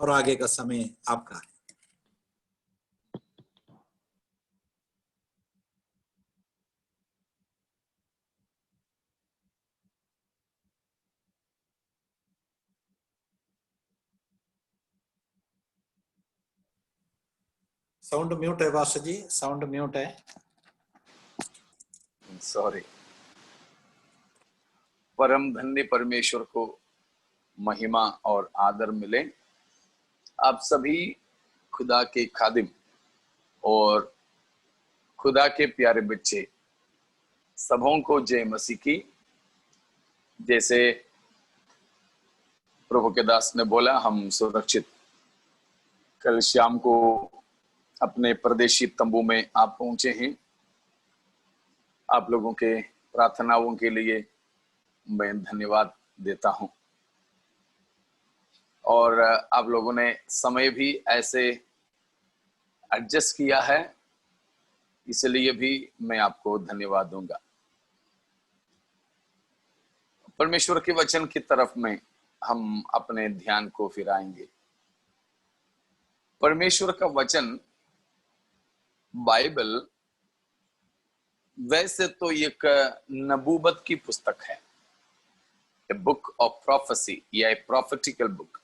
और आगे का समय आपका है। साउंड म्यूट है वासु जी, साउंड म्यूट है। सॉरी। परम धन्य परमेश्वर को महिमा और आदर मिले। आप सभी खुदा के खादिम और खुदा के प्यारे बच्चे सबों को जय मसीह की। जैसे प्रभु के दास ने बोला, हम सुरक्षित कल शाम को अपने परदेशी तंबू में आप पहुंचे हैं। आप लोगों के प्रार्थनाओं के लिए मैं धन्यवाद देता हूं और आप लोगों ने समय भी ऐसे एडजस्ट किया है, इसलिए भी मैं आपको धन्यवाद दूंगा। परमेश्वर के वचन की तरफ में हम अपने ध्यान को फिराएंगे। परमेश्वर का वचन बाइबल वैसे तो एक नबूवत की पुस्तक है, ए बुक ऑफ प्रोफेसी या ए प्रॉफेटिकल बुक,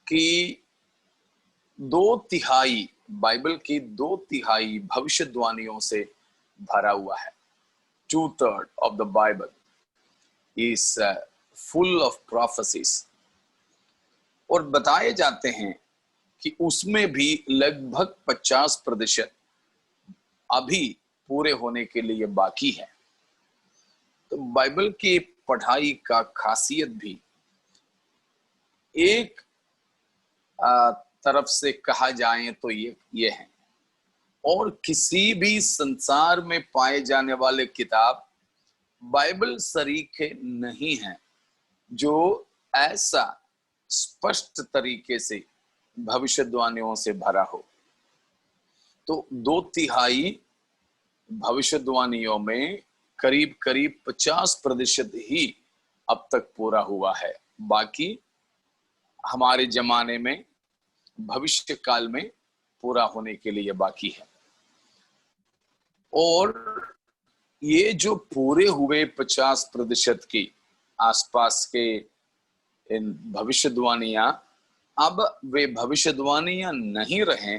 की 2/3 बाइबल की 2/3 भविष्यवाणियों से भरा हुआ है। 2/3 of the Bible is full of prophecies। और बताए जाते हैं कि उसमें भी लगभग 50% अभी पूरे होने के लिए बाकी है। तो बाइबल की पढ़ाई का खासियत भी एक तरफ से कहा जाए तो ये है, और किसी भी संसार में पाए जाने वाले किताब बाइबल सरीखे नहीं है जो ऐसा स्पष्ट तरीके से भविष्यवाणियों से भरा हो। तो 2/3 भविष्यवाणियों में करीब करीब 50% ही अब तक पूरा हुआ है। बाकी हमारे जमाने में भविष्य काल में पूरा होने के लिए बाकी है। और ये जो पूरे हुए 50% के आसपास के इन भविष्यवाणियां, अब वे भविष्यवाणियां नहीं रहे,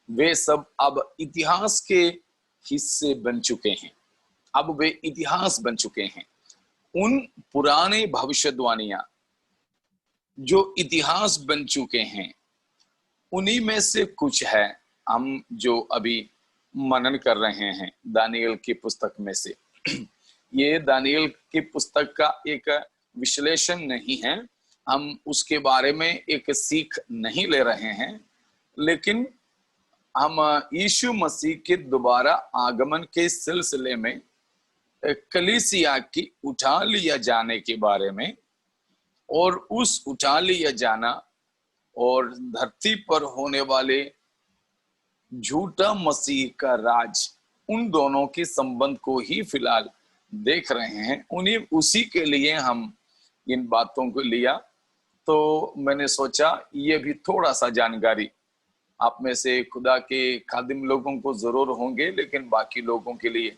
वे सब अब इतिहास के हिस्से बन चुके हैं। अब वे इतिहास बन चुके हैं। उन पुराने भविष्यवाणियां जो इतिहास बन चुके हैं, उन्हीं में से कुछ है हम जो अभी मनन कर रहे हैं दानियल की पुस्तक में से। ये दानियल की पुस्तक का एक विश्लेषण नहीं है, हम उसके बारे में एक सीख नहीं ले रहे हैं, लेकिन हम यीशु मसीह के दोबारा आगमन के सिलसिले में कलीसिया की उठा लिया जाने के बारे में, और उस उठा लिया जाना और धरती पर होने वाले झूठा मसीह का राज, उन दोनों के संबंध को ही फिलहाल देख रहे हैं। उन्हीं उसी के लिए हम इन बातों को लिया। तो मैंने सोचा ये भी थोड़ा सा जानकारी आप में से खुदा के खादिम लोगों को जरूर होंगे, लेकिन बाकी लोगों के लिए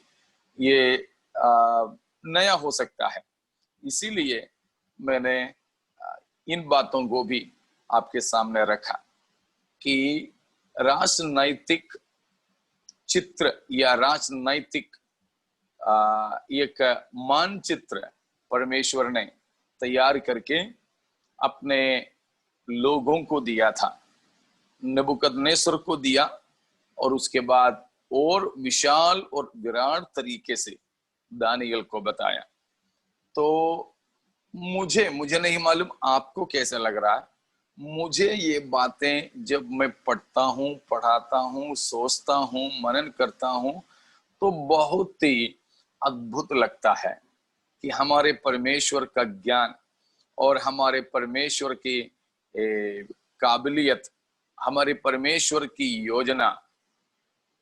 ये नया हो सकता है। इसीलिए मैंने इन बातों को भी आपके सामने रखा कि राजनैतिक चित्र या राजनैतिक एक मानचित्र परमेश्वर ने तैयार करके अपने लोगों को दिया था। नबूकदनेस्सर को दिया और उसके बाद और विशाल और विराट तरीके से दानियल को बताया। तो मुझे नहीं मालूम आपको कैसा लग रहा है, मुझे ये बातें जब मैं पढ़ता हूँ, पढ़ाता हूँ, सोचता हूँ, मनन करता हूँ, तो बहुत ही अद्भुत लगता है कि हमारे परमेश्वर का ज्ञान और हमारे परमेश्वर की काबिलियत, हमारे परमेश्वर की योजना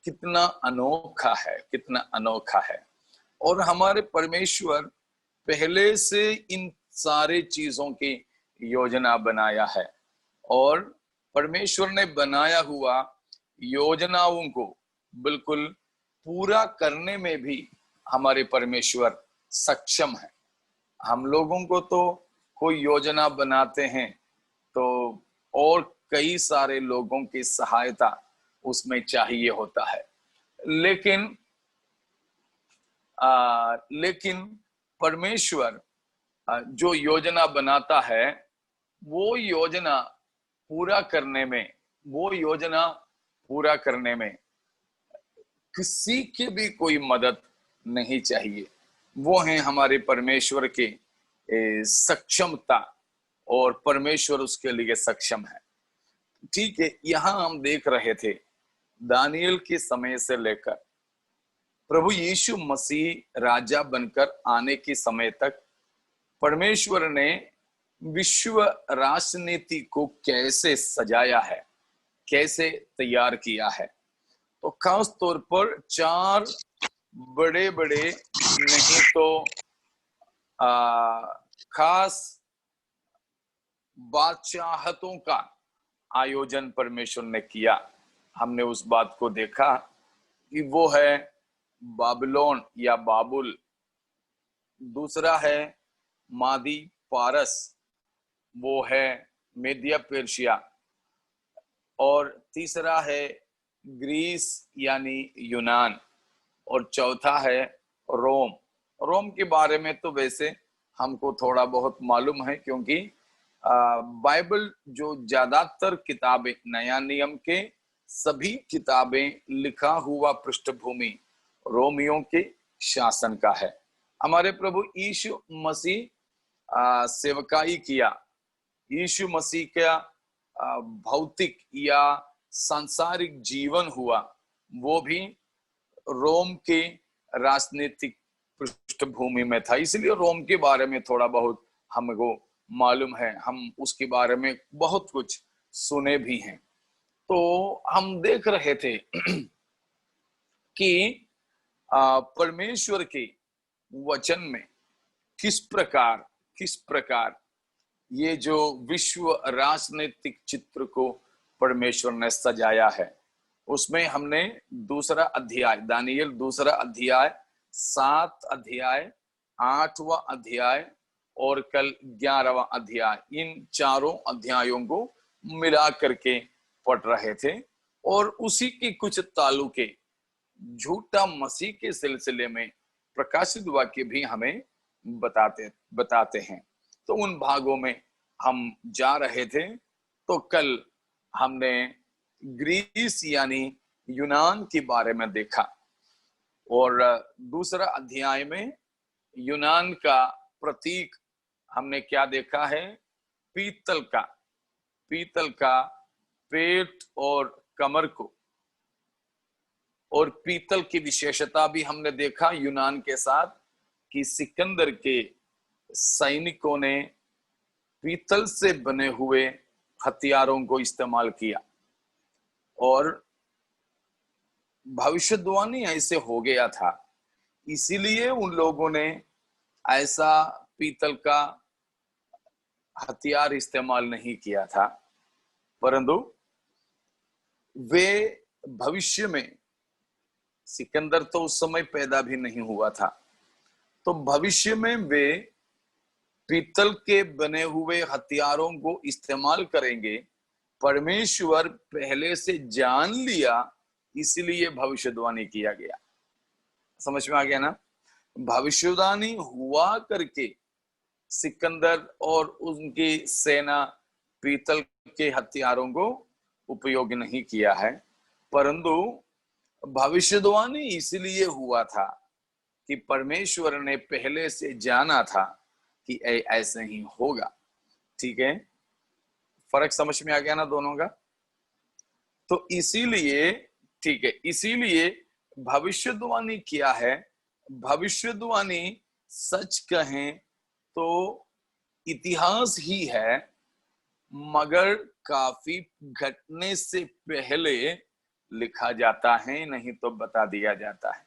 कितना अनोखा है, कितना अनोखा है। और हमारे परमेश्वर पहले से इन सारे चीजों की योजना बनाया है और परमेश्वर ने बनाया हुआ योजनाओं को बिल्कुल पूरा करने में भी हमारे परमेश्वर सक्षम है। हम लोगों को तो कोई योजना बनाते हैं तो और कई सारे लोगों की सहायता उसमें चाहिए होता है, लेकिन परमेश्वर जो योजना बनाता है वो योजना पूरा करने में किसी की भी कोई मदद नहीं चाहिए। वो है हमारे परमेश्वर की सक्षमता और परमेश्वर उसके लिए सक्षम है। ठीक है, यहां हम देख रहे थे दानियल के समय से लेकर प्रभु यीशु मसीह राजा बनकर आने के समय तक परमेश्वर ने विश्व राजनीति को कैसे सजाया है, कैसे तैयार किया है। तो खास तौर पर 4 बड़े बड़े नहीं तो खास बादशाहतों का आयोजन परमेश्वर ने किया। हमने उस बात को देखा कि वो है बाबिलोन या बाबुल, दूसरा है मादी पारस, वो है मेदिया पेर्शिया, और तीसरा है ग्रीस यानी यूनान, और चौथा है रोम। रोम के बारे में तो वैसे हमको थोड़ा बहुत मालूम है क्योंकि बाइबल जो ज्यादातर किताबें, नया नियम के सभी किताबें लिखा हुआ पृष्ठभूमि रोमियों के शासन का है। हमारे प्रभु यीशु मसीह सेवकाई किया, यीशु मसीह का भौतिक या सांसारिक जीवन हुआ, वो भी रोम के राजनीतिक पृष्ठभूमि में था। इसलिए रोम के बारे में थोड़ा बहुत हमको मालूम है, हम उसके बारे में बहुत कुछ सुने भी हैं। तो हम देख रहे थे कि परमेश्वर के वचन में किस प्रकार ये जो विश्व राजनीतिक चित्र को परमेश्वर ने सजाया है। उसमें हमने दूसरा अध्याय, दानियल दूसरा अध्याय, 7 अध्याय, 8वां अध्याय और कल 11वां अध्याय, इन चारों अध्यायों को मिला करके पढ़ रहे थे और उसी के कुछ ताल्लुके झूठा मसीह के सिलसिले में प्रकाशित वाक्य भी हमें बताते हैं। तो उन भागों में हम जा रहे थे। तो कल हमने ग्रीस यानी यूनान के बारे में देखा और दूसरा अध्याय में यूनान का प्रतीक हमने क्या देखा है, पीतल का पेट और कमर को, और पीतल की विशेषता भी हमने देखा यूनान के साथ कि सिकंदर के सैनिकों ने पीतल से बने हुए हथियारों को इस्तेमाल किया और भविष्यवाणी ऐसे हो गया था, इसीलिए उन लोगों ने ऐसा पीतल का हथियार इस्तेमाल नहीं किया था, परंतु वे भविष्य में, सिकंदर तो उस समय पैदा भी नहीं हुआ था, तो भविष्य में वे पीतल के बने हुए हथियारों को इस्तेमाल करेंगे। परमेश्वर पहले से जान लिया, इसलिए भविष्यवाणी किया गया। समझ में आ गया ना? भविष्यवाणी हुआ करके सिकंदर और उनकी सेना पीतल के हथियारों को उपयोग नहीं किया है, परंतु भविष्यवाणी इसलिए हुआ था कि परमेश्वर ने पहले से जाना था कि ऐसे ही होगा। ठीक है, फर्क समझ में आ गया ना दोनों का? तो इसीलिए, ठीक है, इसीलिए भविष्यवाणी क्या है? भविष्यवाणी सच कहें तो इतिहास ही है, मगर काफी घटने से पहले लिखा जाता है, नहीं तो बता दिया जाता है।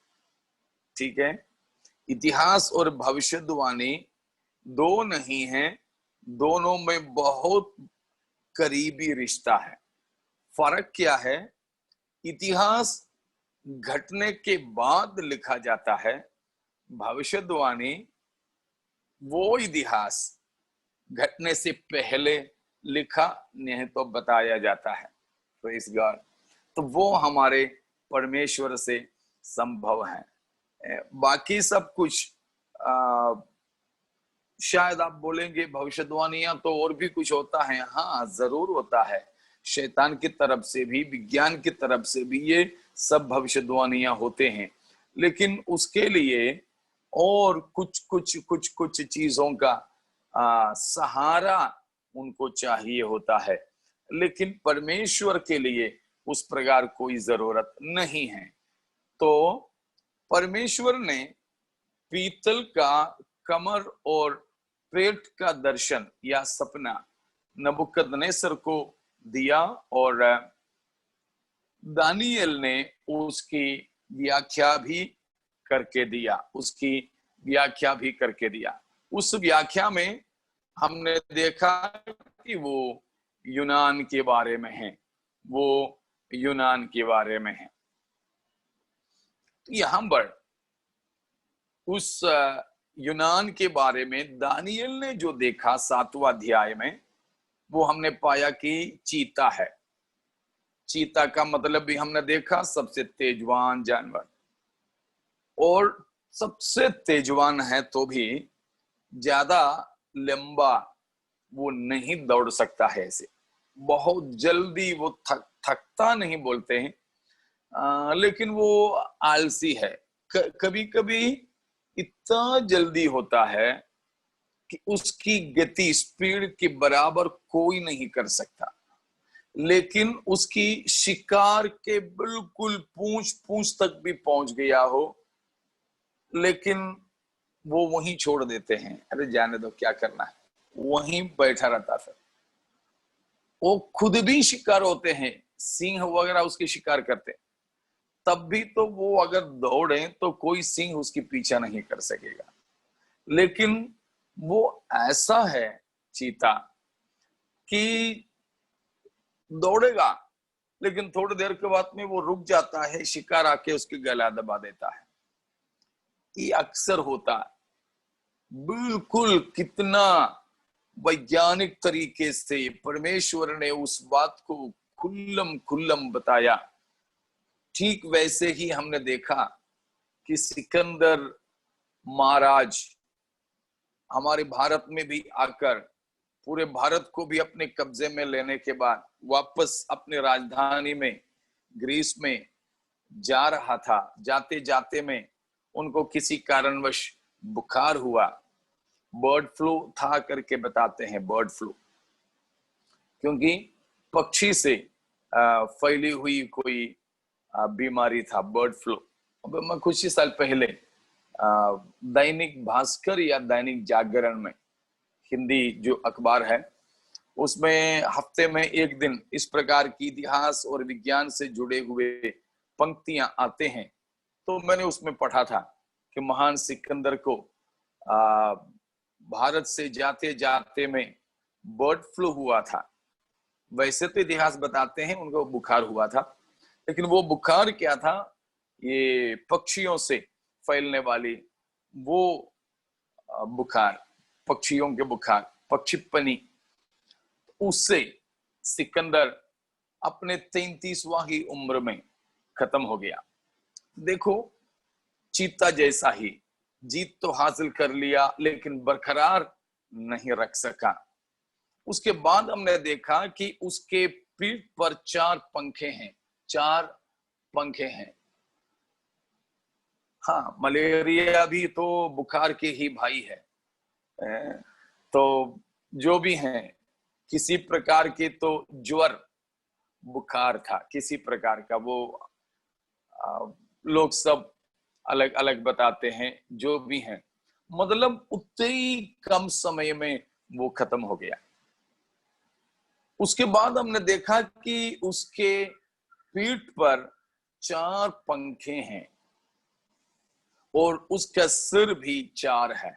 ठीक है, इतिहास और भविष्यवाणी दो नहीं है, दोनों में बहुत करीबी रिश्ता है। फर्क क्या है? इतिहास घटने के बाद लिखा जाता है, भविष्यवाणी वो इतिहास घटने से पहले लिखा नहीं तो बताया जाता है। तो इस गॉड, तो वो हमारे परमेश्वर से संभव है। बाकी सब कुछ शायद आप बोलेंगे भविष्यवाणियां तो और भी कुछ होता है। हाँ, जरूर होता है। शैतान की तरफ से भी, विज्ञान की तरफ से भी ये सब भविष्यवाणियां होते हैं, लेकिन उसके लिए और कुछ चीजों का सहारा उनको चाहिए होता है। लेकिन परमेश्वर के लिए उस प्रकार कोई जरूरत नहीं है। तो परमेश्वर ने पीतल का कमर और पेट का दर्शन या सपना नबूकदनेस्सर को दिया, और दानियल ने उसकी व्याख्या भी करके दिया। उस व्याख्या में हमने देखा कि वो यूनान के बारे में है। तो यहां पर उस यूनान के बारे में दानियल ने जो देखा 7वां अध्याय में, वो हमने पाया कि चीता है। चीता का मतलब भी हमने देखा सबसे तेजवान जानवर, और सबसे तेजवान है तो भी ज्यादा लंबा वो नहीं दौड़ सकता है। ऐसे बहुत जल्दी वो थकता नहीं बोलते हैं, लेकिन वो आलसी है। कभी कभी इतना जल्दी होता है कि उसकी गति, स्पीड के बराबर कोई नहीं कर सकता। लेकिन उसकी शिकार के बिल्कुल पूंछ तक भी पहुंच गया हो, लेकिन वो वहीं छोड़ देते हैं। अरे जाने दो, क्या करना है, वहीं बैठा रहता। फिर वो खुद भी शिकार होते हैं, सिंह वगैरह उसके शिकार करते हैं, तब भी तो वो अगर दौड़े तो कोई सिंह उसकी पीछा नहीं कर सकेगा। लेकिन वो ऐसा है चीता कि दौड़ेगा, लेकिन थोड़ी देर के बाद में वो रुक जाता है, शिकार आके उसके गला दबा देता है। ये अक्सर होता है। बिल्कुल कितना वैज्ञानिक तरीके से परमेश्वर ने उस बात को खुल्लम बताया। ठीक वैसे ही हमने देखा कि सिकंदर महाराज हमारे भारत में भी आकर पूरे भारत को भी अपने कब्जे में लेने के बाद वापस अपने राजधानी में ग्रीस में जा रहा था। जाते जाते में उनको किसी कारणवश बुखार हुआ, बर्ड फ्लू था करके बताते हैं। बर्ड फ्लू क्योंकि पक्षी से फैली हुई कोई बीमारी था, बर्ड फ्लू। अब मैं कुछ ही साल पहले दैनिक भास्कर या दैनिक जागरण में, हिंदी जो अखबार है, उसमें हफ्ते में एक दिन इस प्रकार की इतिहास और विज्ञान से जुड़े हुए पंक्तियां आते हैं। तो मैंने उसमें पढ़ा था कि महान सिकंदर को भारत से जाते जाते में बर्ड फ्लू हुआ था। वैसे तो इतिहास बताते हैं उनको बुखार हुआ था, लेकिन वो बुखार क्या था? ये पक्षियों से फैलने वाली वो बुखार, पक्षियों के बुखार, पक्षीपनी। उससे सिकंदर अपने 33वां ही उम्र में खत्म हो गया। देखो, चीता जैसा ही जीत तो हासिल कर लिया, लेकिन बरकरार नहीं रख सका। उसके बाद हमने देखा कि उसके पीठ पर 4 पंखे हैं। हाँ, मलेरिया भी तो बुखार के ही भाई है। तो जो भी हैं, किसी प्रकार के तो ज्वर बुखार था, किसी प्रकार का। वो लोग सब अलग अलग बताते हैं, जो भी हैं। मतलब उतने ही कम समय में वो खत्म हो गया। उसके बाद हमने देखा कि उसके पीठ पर 4 पंखे हैं और उसका सिर भी 4 है।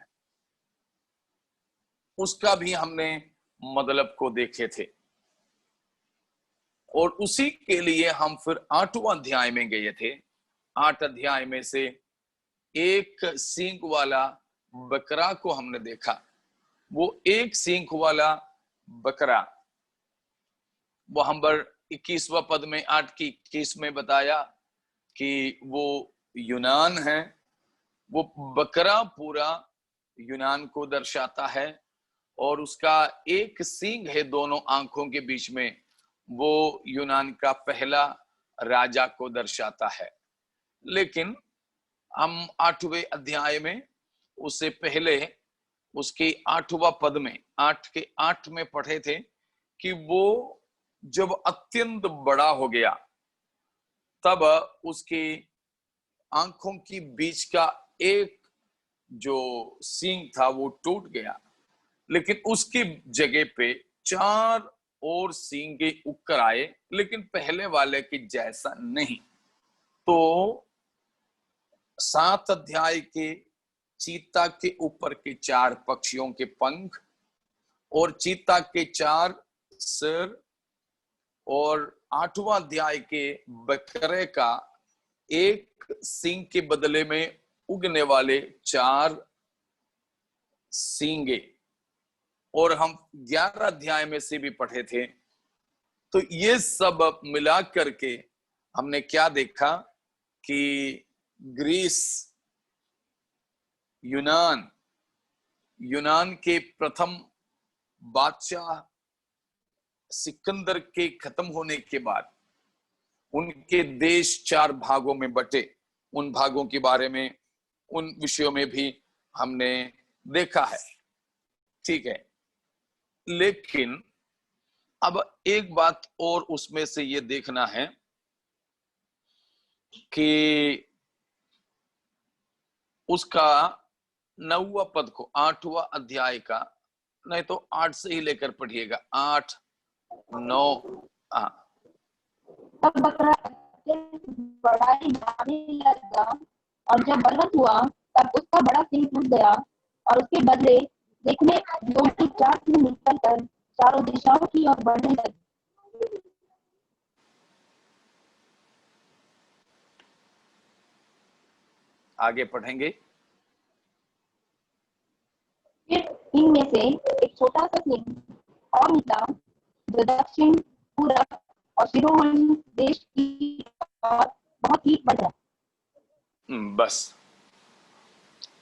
उसका भी हमने मतलब को देखे थे। और उसी के लिए हम फिर 8वां अध्याय में गए थे। 8 अध्याय में से एक सींग वाला बकरा को हमने देखा। वो एक सींग वाला बकरा वहां पर 21वां पद में 8 की 21 में बताया कि वो यूनान है। वो बकरा पूरा यूनान को दर्शाता है और उसका एक सींग है दोनों आंखों के बीच में, वो यूनान का पहला राजा को दर्शाता है। लेकिन हम 8वें अध्याय में उससे पहले उसके 8वां पद में 8 के 8 में पढ़े थे कि वो जब अत्यंत बड़ा हो गया तब उसकी आंखों की बीच का एक जो सींग था वो टूट गया, लेकिन उसकी जगह पे 4 और सींगे उकर आए, लेकिन पहले वाले के जैसा नहीं। तो 7 अध्याय के चीता के ऊपर के 4 पक्षियों के पंख और चीता के 4 सिर और 8वां अध्याय के बकरे का एक सींग के बदले में उगने वाले 4 सींगे, और हम 11 अध्याय में से भी पढ़े थे। तो ये सब मिला करके हमने क्या देखा कि ग्रीस, यूनान के प्रथम बादशाह सिकंदर के खत्म होने के बाद उनके देश 4 भागों में बटे। उन भागों के बारे में, उन विषयों में भी हमने देखा है, ठीक है। लेकिन अब एक बात और उसमें से ये देखना है कि उसका 9वां पद को 8वां अध्याय का, नहीं तो 8 से ही लेकर पढ़िएगा, 8 9। हाँ, तब बकरा बड़ा ही भारी लगा और जब बलवंत हुआ तब उसका बड़ा सिंह टूट गया और उसके बदले देखने योग्य 4 सिंह निकल कर चारों दिशाओं की ओर बढ़ने लगे। आगे पढ़ेंगे। फिर इनमें से एक छोटा सा सिंह और निकला जो दक्षिण, पूरब और शिरोमणि देश की ओर बहुत ही बढ़ गया। बस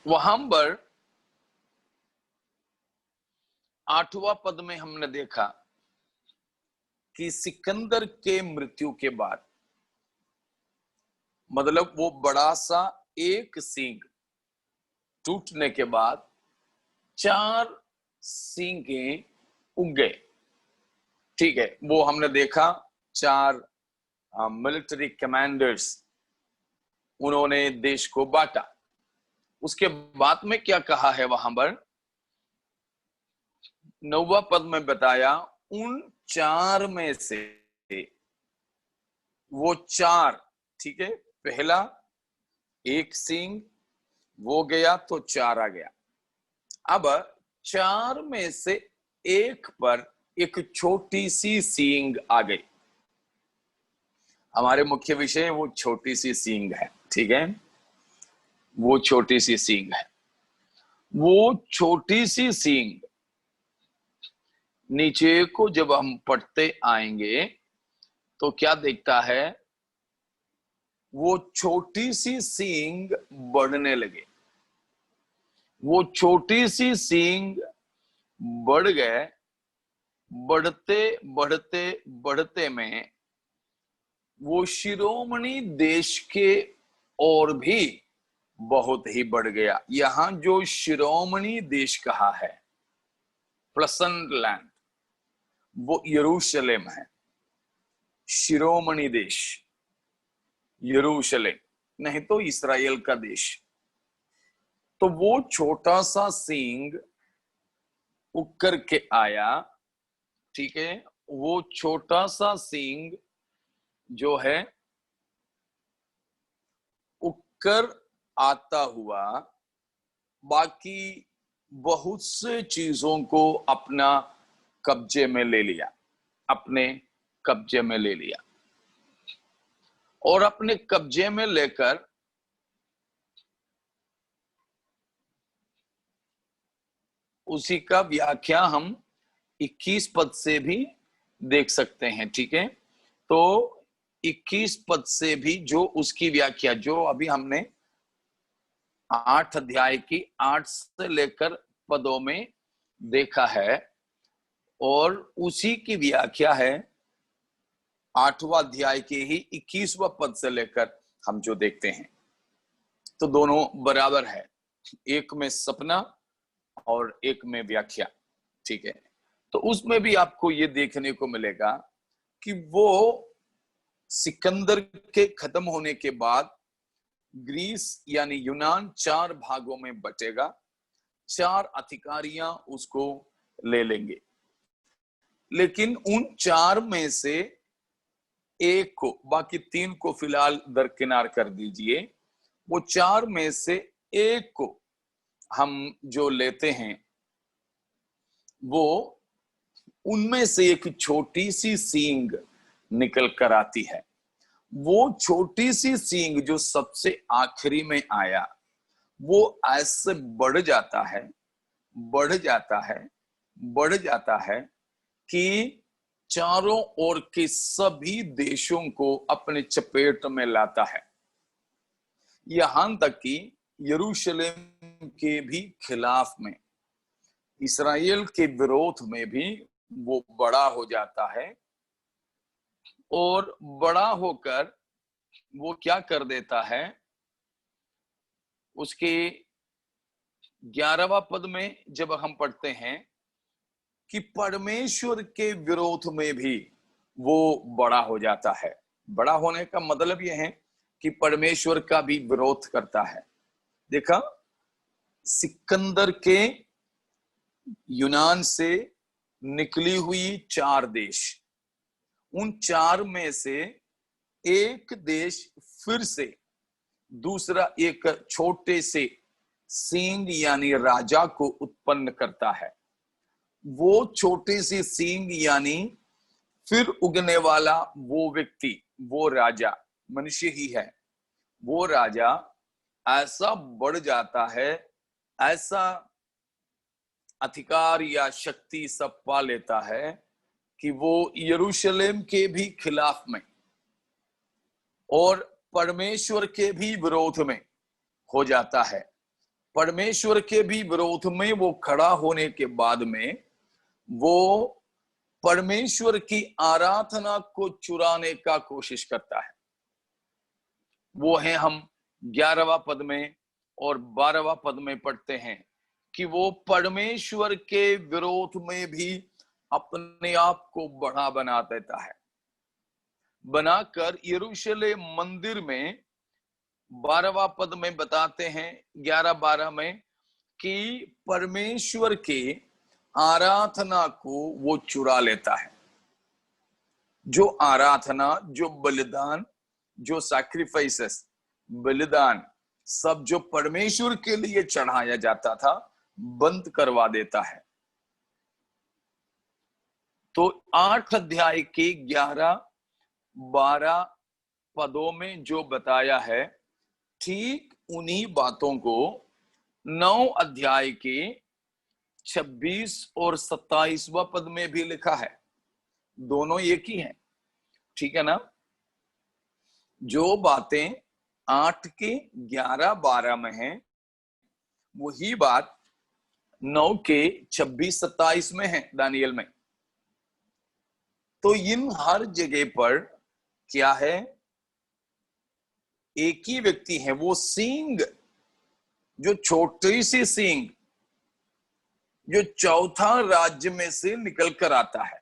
वहां पर 8वां पद में हमने देखा कि सिकंदर के मृत्यु के बाद, मतलब वो बड़ा सा एक सींग टूटने के बाद 4 सींगे उग गए, ठीक है। वो हमने देखा 4 मिलिट्री कमांडर्स, उन्होंने देश को बांटा। उसके बाद में क्या कहा है वहां पर 9वां पद में बताया, उन 4 में से वो 4, ठीक है, पहला एक सींग वो गया तो 4 आ गया। अब 4 में से एक पर एक छोटी सी सींग आ गई। हमारे मुख्य विषय वो छोटी सी सींग है, ठीक है, वो छोटी सी सींग है। वो छोटी सी सींग नीचे को जब हम पढ़ते आएंगे तो क्या देखता है, वो छोटी सी सींग बढ़ने लगे। वो छोटी सी सींग बढ़ गए, बढ़ते बढ़ते बढ़ते में वो शिरोमणि देश के और भी बहुत ही बढ़ गया। यहां जो शिरोमणि देश कहा है, प्लेसेंट लैंड, वो यरूशलेम है। शिरोमणि देश यरूशलेम, नहीं तो इस्राएल का देश। तो वो छोटा सा सींग उकर के आया, ठीक है। वो छोटा सा सींग जो है उकर आता हुआ बाकी बहुत से चीजों को अपना कब्जे में ले लिया, अपने कब्जे में ले लिया, और अपने कब्जे में लेकर उसी का व्याख्या हम 21 पद से भी देख सकते हैं। ठीक है, तो 21 पद से भी जो उसकी व्याख्या, जो अभी हमने 8 अध्याय की 8 से लेकर पदों में देखा है, और उसी की व्याख्या है 8वां अध्याय के ही 21वां पद से लेकर हम जो देखते हैं। तो दोनों बराबर है, एक में सपना और एक में व्याख्या। ठीक है, तो उसमें भी आपको ये देखने को मिलेगा कि वो सिकंदर के खत्म होने के बाद ग्रीस यानी यूनान 4 भागों में बटेगा, 4 अधिकारियां उसको ले लेंगे, लेकिन उन 4 में से एक को, बाकी 3 को फिलहाल दरकिनार कर दीजिए, वो 4 में से एक को हम जो लेते हैं, वो उनमें से एक छोटी सी सींग निकल कर आती है। वो छोटी सी सींग जो सबसे आखिरी में आया, वो ऐसे बढ़ जाता है, बढ़ जाता है, बढ़ जाता है कि चारों ओर के सभी देशों को अपने चपेट में लाता है, यहां तक कि यरूशलेम के भी खिलाफ में, इस्राएल के विरोध में भी वो बड़ा हो जाता है। और बड़ा होकर वो क्या कर देता है, उसके 11वां पद में जब हम पढ़ते हैं कि परमेश्वर के विरोध में भी वो बड़ा हो जाता है। बड़ा होने का मतलब यह है कि परमेश्वर का भी विरोध करता है। देखा, सिकंदर के यूनान से निकली हुई 4 देश, उन 4 में से एक देश फिर से दूसरा एक छोटे से सींग यानी राजा को उत्पन्न करता है। वो छोटी सी सींग यानी फिर उगने वाला वो व्यक्ति, वो राजा मनुष्य ही है। वो राजा ऐसा बढ़ जाता है, ऐसा अधिकार या शक्ति सब पा लेता है कि वो यरूशलेम के भी खिलाफ में और परमेश्वर के भी विरोध में हो जाता है। परमेश्वर के भी विरोध में वो खड़ा होने के बाद में वो परमेश्वर की आराधना को चुराने का कोशिश करता है। वो है हम 11वां पद में और 12वां पद में पढ़ते हैं कि वो परमेश्वर के विरोध में भी अपने आप को बड़ा बना देता है, बनाकर यरूशलेम मंदिर में 12वां पद में बताते हैं 11-12 में कि परमेश्वर के आराधना को वो चुरा लेता है। जो आराधना, जो बलिदान, जो सैक्रिफाइसेस, बलिदान सब जो परमेश्वर के लिए चढ़ाया जाता था, बंद करवा देता है। तो 8 अध्याय के 11-12 पदों में जो बताया है, ठीक उन्हीं बातों को 9 अध्याय के 26 और 27वां पद में भी लिखा है। दोनों एक ही हैं, ठीक है ना। जो बातें 8 के 11-12 में हैं, वही बात 9 के 26-27 में है दानियल में। तो इन हर जगह पर क्या है, एक ही व्यक्ति है। वो सींग, जो छोटी सी सींग, जो चौथा राज्य में से निकल कर आता है,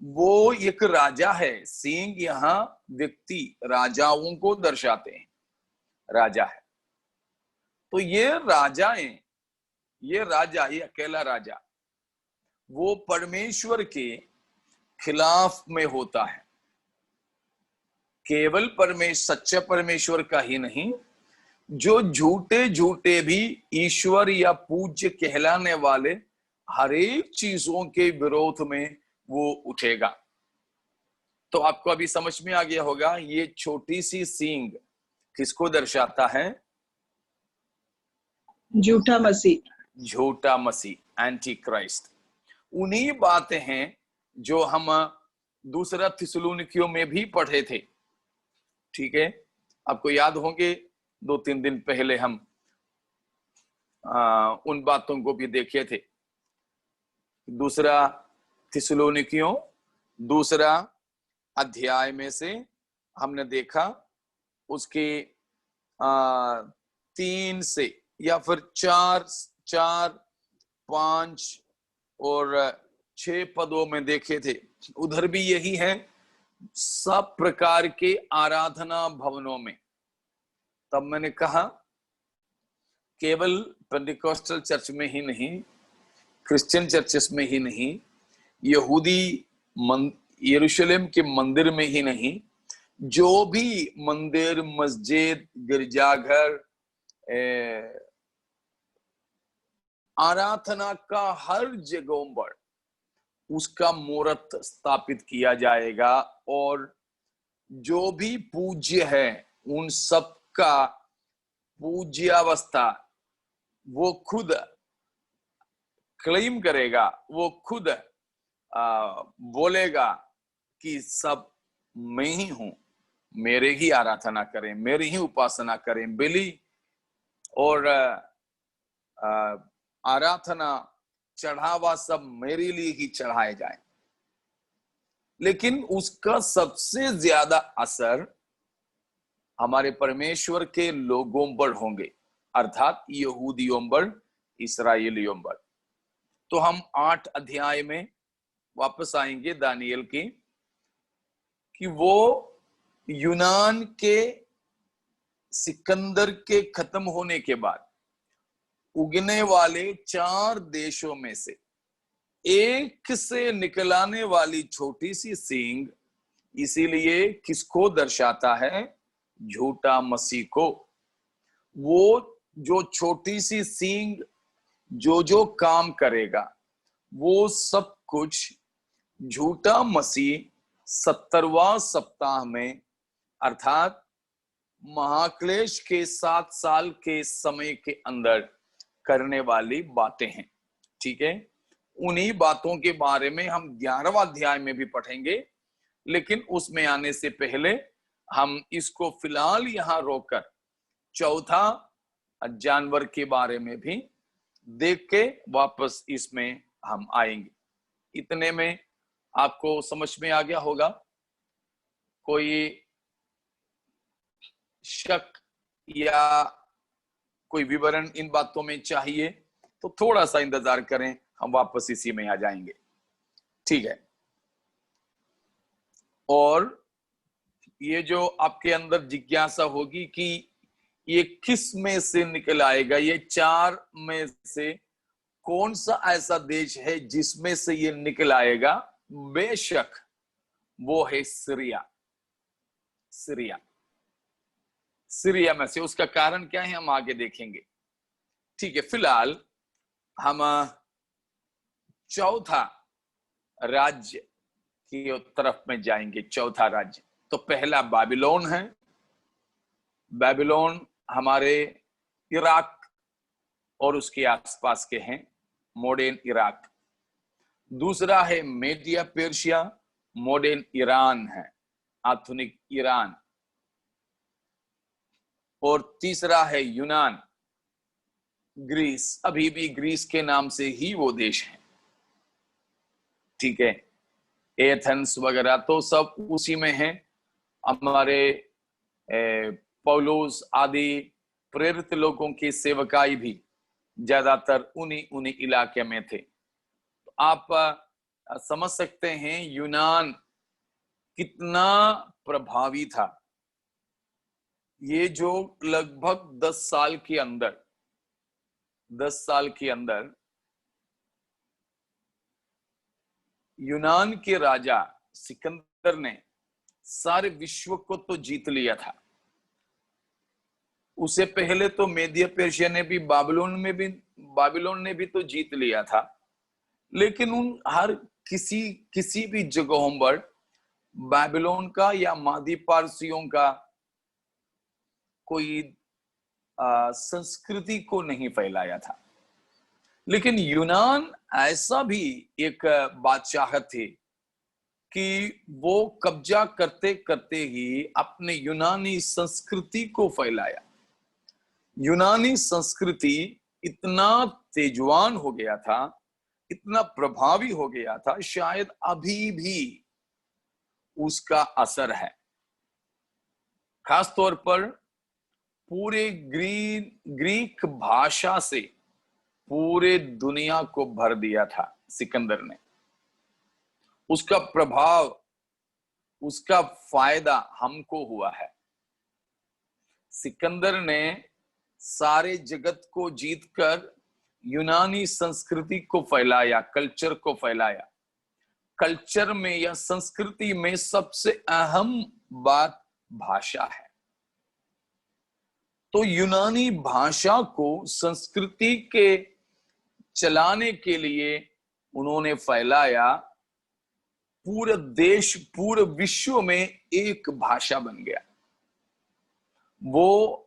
वो एक राजा है। सींग यहां व्यक्ति, राजाओं को दर्शाते हैं, राजा है। तो ये राजाएं, ये राजा, ये अकेला राजा वो परमेश्वर के खिलाफ में होता है। केवल सच्चे परमेश्वर का ही नहीं, जो झूठे झूठे भी ईश्वर या पूज्य कहलाने वाले हर एक चीजों के विरोध में वो उठेगा। तो आपको अभी समझ में आ गया होगा ये छोटी सी सींग किसको दर्शाता है? झूठा मसीह। झूठा मसीह, एंटी क्राइस्ट। उन्हीं बातें हैं जो हम दूसरा थिस्सलुनीकियों में भी पढ़े थे। ठीक है, आपको याद होंगे 2-3 दिन पहले हम उन बातों को भी देखे थे। दूसरा थिस्सलुनीकियों 2 अध्याय में से हमने देखा उसके 3 से या फिर 4, 5 और 6 पदों में देखे थे। उधर भी यही है, सब प्रकार के आराधना भवनों में। तब मैंने कहा केवल पेंटिकॉस्टल चर्च में ही नहीं, क्रिश्चियन चर्चेस में ही नहीं, यहूदी यरूशलेम के मंदिर में ही नहीं, जो भी मंदिर, मस्जिद, गिरजाघर, आराधना का हर जगहों पर उसका मूर्त स्थापित किया जाएगा और जो भी पूज्य है उन सब का पूज्यावस्था वो खुद क्लेम करेगा, वो खुद बोलेगा कि सब मैं ही हूं, मेरे ही आराधना करें, मेरी ही उपासना करें, बलि और आराधना चढ़ावा सब मेरे लिए ही चढ़ाए जाए। लेकिन उसका सबसे ज्यादा असर हमारे परमेश्वर के लोगों पर होंगे, अर्थात यहूदियों पर, इस्राएलियों पर। तो हम 8 अध्याय में वापस आएंगे दानियल की, कि वो यूनान के सिकंदर के खत्म होने के बाद उगने वाले 4 देशों में से एक से निकलाने वाली छोटी सी सींग, इसीलिए किसको दर्शाता है? झूठा मसीह को। वो जो छोटी सी सींग जो काम करेगा वो सब कुछ झूठा मसीह 70वां सप्ताह में, अर्थात महाक्लेश के 7 साल के समय के अंदर करने वाली बातें हैं। ठीक है, उन्हीं बातों के बारे में हम 11वां अध्याय में भी पढ़ेंगे, लेकिन उसमें आने से पहले हम इसको फिलहाल यहां रोककर चौथा जानवर के बारे में भी देख के वापस इसमें हम आएंगे। इतने में आपको समझ में आ गया होगा। कोई शक या कोई विवरण इन बातों में चाहिए तो थोड़ा सा इंतजार करें, हम वापस इसी में आ जाएंगे। ठीक है, और ये जो आपके अंदर जिज्ञासा होगी कि ये किस में से निकल आएगा, ये 4 में से कौन सा ऐसा देश है जिसमें से ये निकल आएगा? बेशक वो है सीरिया। सीरिया में से। उसका कारण क्या है हम आगे देखेंगे। ठीक है, फिलहाल हम चौथा राज्य की तरफ में जाएंगे। चौथा राज्य तो पहला बाबिलोन है। बाबिलोन हमारे इराक और उसके आसपास के हैं, मॉडर्न इराक। दूसरा है मेडिया पर्शिया, मॉडर्न ईरान है, आधुनिक ईरान। और तीसरा है यूनान, ग्रीस, अभी भी ग्रीस के नाम से ही वो देश है। ठीक है, एथेंस वगैरह तो सब उसी में है। हमारे पौलुस आदि प्रेरित लोगों की सेवकाई भी ज्यादातर उन्हीं इलाके में थे। तो आप समझ सकते हैं यूनान कितना प्रभावी था। ये जो लगभग 10 साल के अंदर यूनान के राजा सिकंदर ने सारे विश्व को तो जीत लिया था। उससे पहले तो मेदिया पेर्शिया ने भी बाबिलोन ने भी तो जीत लिया था, लेकिन उन हर किसी भी जगहों पर बाबिलोन का या मादी पारसियों का कोई संस्कृति को नहीं फैलाया था। लेकिन यूनान ऐसा भी एक बादशाह थे कि वो कब्जा करते करते ही अपने यूनानी संस्कृति को फैलाया। यूनानी संस्कृति इतना तेजवान हो गया था, इतना प्रभावी हो गया था, शायद अभी भी उसका असर है। खास तौर पर पूरे ग्रीक भाषा से पूरे दुनिया को भर दिया था सिकंदर ने। उसका प्रभाव, उसका फायदा हमको हुआ है। सिकंदर ने सारे जगत को जीतकर यूनानी संस्कृति को फैलाया, कल्चर को फैलाया। कल्चर में या संस्कृति में सबसे अहम बात भाषा है। तो यूनानी भाषा को संस्कृति के चलाने के लिए उन्होंने फैलाया। पूरे देश, पूरे विश्व में एक भाषा बन गया। वो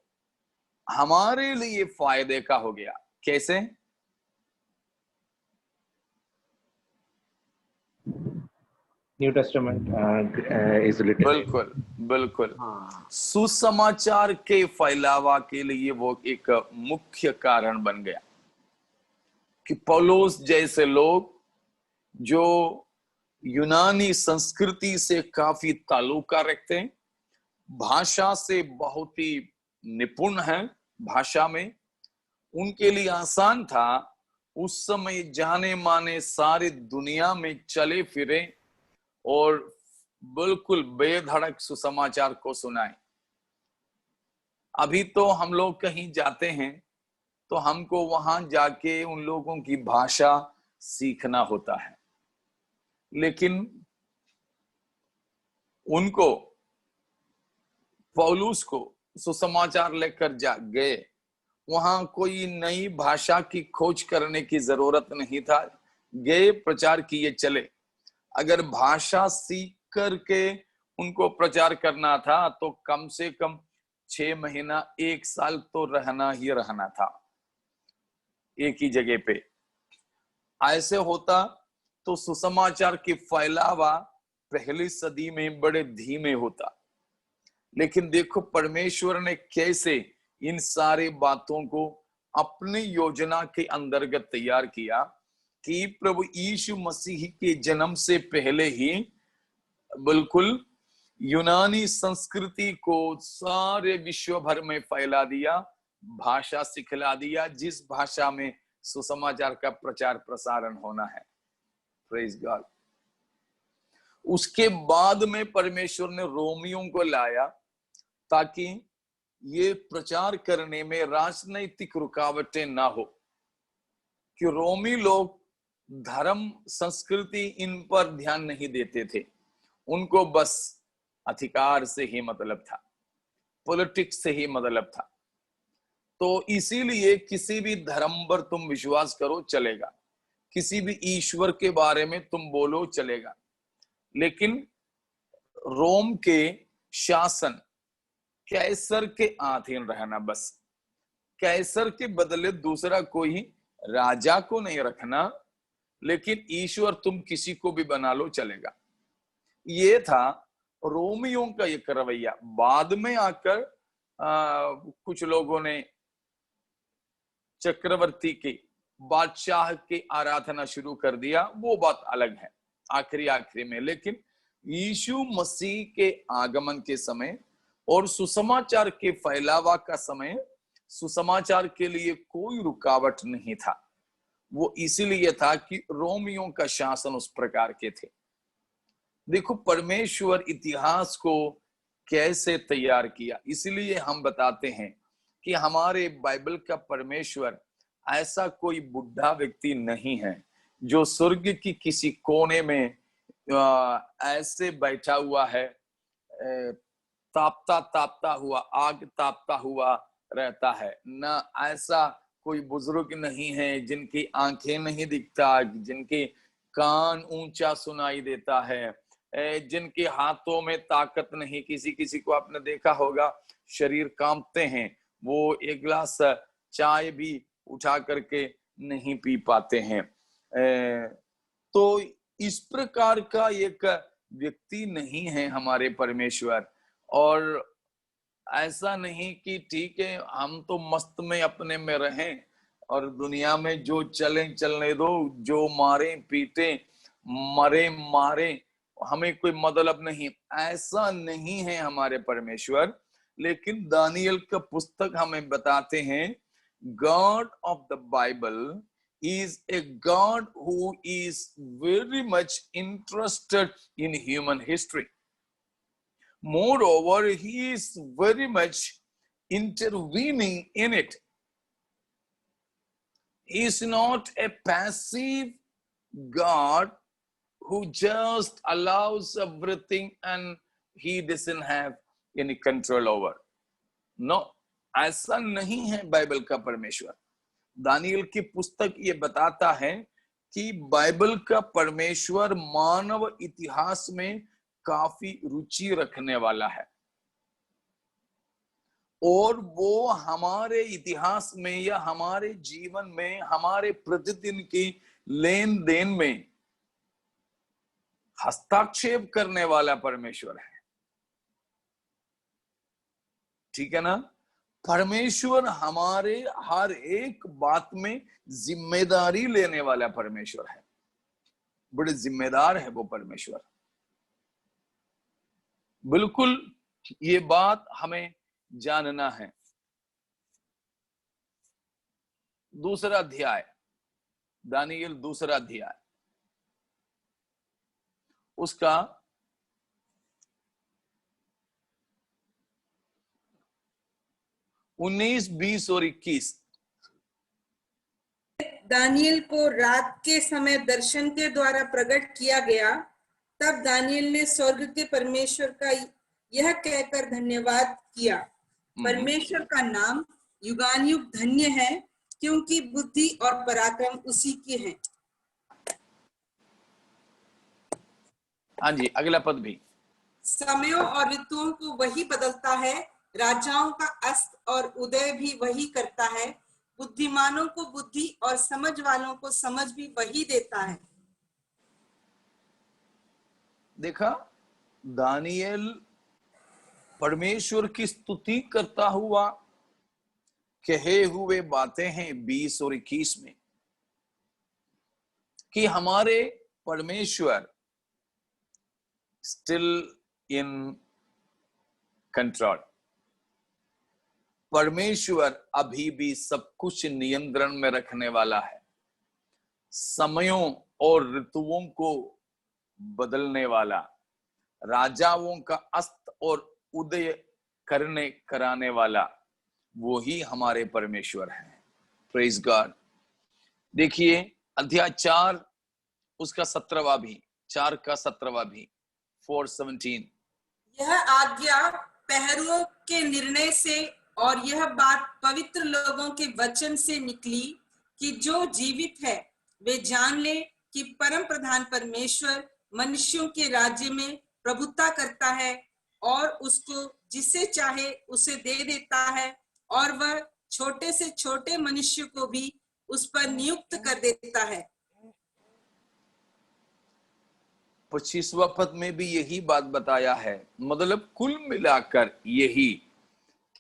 हमारे लिए फायदे का हो गया। कैसे? New testament is written. बिल्कुल बिल्कुल। सुसमाचार के फैलावा के लिए वो एक मुख्य कारण बन गया कि पौलुस जैसे लोग जो यूनानी संस्कृति से काफी ताल्लुका रखते हैं, भाषा से बहुत ही निपुण हैं भाषा में, उनके लिए आसान था उस समय जाने माने सारी दुनिया में चले फिरे और बिल्कुल बेधड़क सुसमाचार को सुनाए। अभी तो हम लोग कहीं जाते हैं तो हमको वहां जाके उन लोगों की भाषा सीखना होता है, लेकिन उनको, पौलुस को सुसमाचार लेकर जा गए, वहां कोई नई भाषा की खोज करने की जरूरत नहीं था। गए, प्रचार किए, चले। अगर भाषा सीख करके उनको प्रचार करना था तो कम से कम 6 महीना 1 साल तो रहना ही रहना था एक ही जगह पे। ऐसे होता तो सुसमाचार की फैलावा पहली सदी में बड़े धीमे होता। लेकिन देखो परमेश्वर ने कैसे इन सारी बातों को अपनी योजना के अंतर्गत तैयार किया कि प्रभु यीशु मसीह के जन्म से पहले ही बिल्कुल यूनानी संस्कृति को सारे विश्व भर में फैला दिया, भाषा सिखला दिया, जिस भाषा में सुसमाचार का प्रचार प्रसारण होना है। Praise God. उसके बाद में परमेश्वर ने रोमियों को लाया ताकि ये प्रचार करने में राजनैतिक रुकावटें ना हो, कि रोमी लोग धर्म, संस्कृति इन पर ध्यान नहीं देते थे। उनको बस अधिकार से ही मतलब था, पॉलिटिक्स से ही मतलब था। तो इसीलिए किसी भी धर्म पर तुम विश्वास करो चलेगा, किसी भी ईश्वर के बारे में तुम बोलो चलेगा, लेकिन रोम के शासन, कैसर के अधीन रहना, बस कैसर के बदले दूसरा कोई राजा को नहीं रखना, लेकिन ईश्वर तुम किसी को भी बना लो चलेगा। ये था रोमियों का एक रवैया। बाद में आकर कुछ लोगों ने चक्रवर्ती के, बादशाह की आराधना शुरू कर दिया, वो बात अलग है आखिरी में। लेकिन यीशु मसीह के आगमन के समय और सुसमाचार के फैलावा का समय, सुसमाचार के लिए कोई रुकावट नहीं था। वो इसीलिए था कि रोमियों का शासन उस प्रकार के थे। देखो परमेश्वर इतिहास को कैसे तैयार किया, इसलिए हम बताते हैं कि हमारे बाइबल का परमेश्वर ऐसा कोई बुढ़ा व्यक्ति नहीं है जो स्वर्ग की किसी कोने में ऐसे बैठा हुआ है, तापता हुआ, आग तापता हुआ रहता है, ना ऐसा कोई बुजुर्ग नहीं है जिनकी आंखें नहीं दिखता, जिनके कान ऊंचा सुनाई देता है, जिनके हाथों में ताकत नहीं। किसी किसी को आपने देखा होगा, शरीर कांपते हैं, वो एक गिलास चाय भी उठा करके नहीं पी पाते हैं। तो इस प्रकार का एक व्यक्ति नहीं है हमारे परमेश्वर। और ऐसा नहीं कि ठीक है हम तो मस्त में अपने में रहें और दुनिया में जो चले चलने दो, जो मारे पीटे, मरे मारे, हमें कोई मतलब नहीं। ऐसा नहीं है हमारे परमेश्वर। लेकिन दानियल का पुस्तक हमें बताते हैं, God of the Bible is a God who is very much interested in human history. Moreover, he is very much intervening in it. He is not a passive God who just allows everything and he doesn't have any control over. No, ऐसा नहीं है Bible का परमेश्वर। Daniel की पुस्तक ये बताता है कि बाइबल का परमेश्वर मानव इतिहास में काफी रुचि रखने वाला है और वो हमारे इतिहास में या हमारे जीवन में, हमारे प्रतिदिन की लेन देन में हस्तक्षेप करने वाला परमेश्वर है। ठीक है ना? परमेश्वर हमारे हर एक बात में जिम्मेदारी लेने वाला परमेश्वर है। बड़े जिम्मेदार है वो परमेश्वर। बिल्कुल ये बात हमें जानना है। दूसरा अध्याय, दानियल दूसरा अध्याय, उसका 19, 20 और 21। दानियल को रात के समय दर्शन के द्वारा प्रकट किया गया। तब दानियल ने स्वर्ग के परमेश्वर का यह कहकर धन्यवाद किया, परमेश्वर का नाम युगानुयुग धन्य है, क्योंकि बुद्धि और पराक्रम उसी के हैं। हाँ जी, अगला पद भी। समयों और ऋतुओं को वही बदलता है, राजाओं का अस्त और उदय भी वही करता है, बुद्धिमानों को बुद्धि और समझ वालों को समझ भी वही देता है। देखा, दानियल परमेश्वर की स्तुति करता हुआ कहे हुए बातें हैं 20 और 21 में कि हमारे परमेश्वर स्टिल इन कंट्रोल। परमेश्वर अभी भी सब कुछ नियंत्रण में रखने वाला है। समयों और ऋतुओं को बदलने वाला, राजाओं का अस्त और उदय कराने वाला, वो ही हमारे परमेश्वर है। Praise God. देखिए अध्याय 4 उसका 17वां भी, 4 का 17वां भी, 4:17। यह आज्ञा पहरुओं के निर्णय से और यह बात पवित्र लोगों के वचन से निकली कि जो जीवित है वे जान ले कि परम प्रधान परमेश्वर मनुष्यों के राज्य में प्रभुता करता है और उसको जिसे चाहे उसे दे देता है, और वह छोटे से छोटे मनुष्य को भी उस पर नियुक्त कर देता है। 25वां पद में भी यही बात बताया है। मतलब कुल मिलाकर यही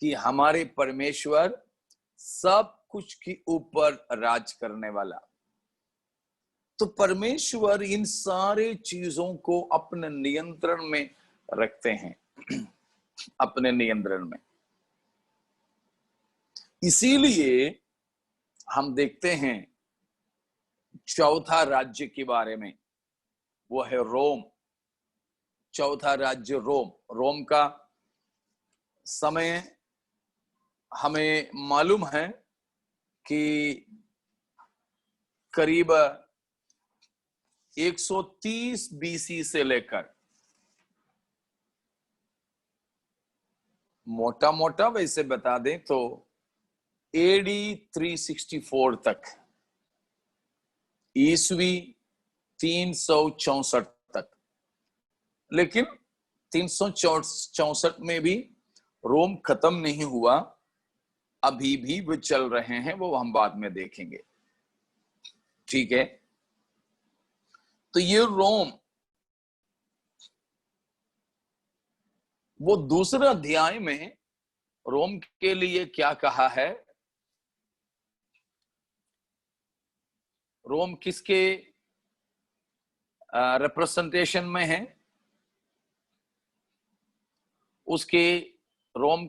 कि हमारे परमेश्वर सब कुछ के ऊपर राज करने वाला। तो परमेश्वर इन सारे चीजों को अपने नियंत्रण में रखते हैं, अपने नियंत्रण में। इसीलिए हम देखते हैं चौथा राज्य के बारे में, वो है रोम। चौथा राज्य रोम। रोम का समय हमें मालूम है कि करीब 130 बीसी से लेकर, मोटा मोटा वैसे बता दें तो AD 364 तक, ईस्वी 364 तक। लेकिन 364 में भी रोम खत्म नहीं हुआ, अभी भी वो चल रहे हैं, वो हम बाद में देखेंगे। ठीक है, तो ये रोम, वो दूसरे अध्याय में रोम के लिए क्या कहा है, रोम किसके रिप्रेजेंटेशन में है, उसके रोम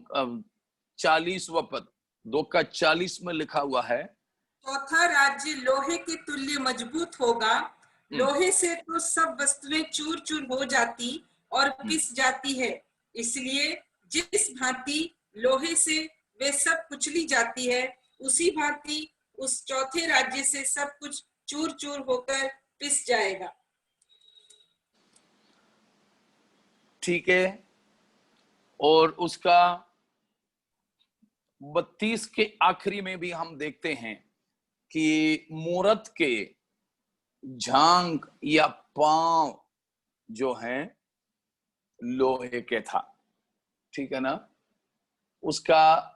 40वां पद 2:40 में लिखा हुआ है, चौथा राज्य लोहे के तुल्य मजबूत होगा, लोहे से तो सब वस्तुएं चूर चूर हो जाती और पिस जाती है, इसलिए जिस भांति लोहे से वे सब कुचली जाती है, उसी भांति उस चौथे राज्य से सब कुछ चूर चूर होकर पिस जाएगा। ठीक है, और उसका 32 के आखिरी में भी हम देखते हैं कि मूरत के झांग या पांव जो हैं लोहे के था। ठीक है ना, उसका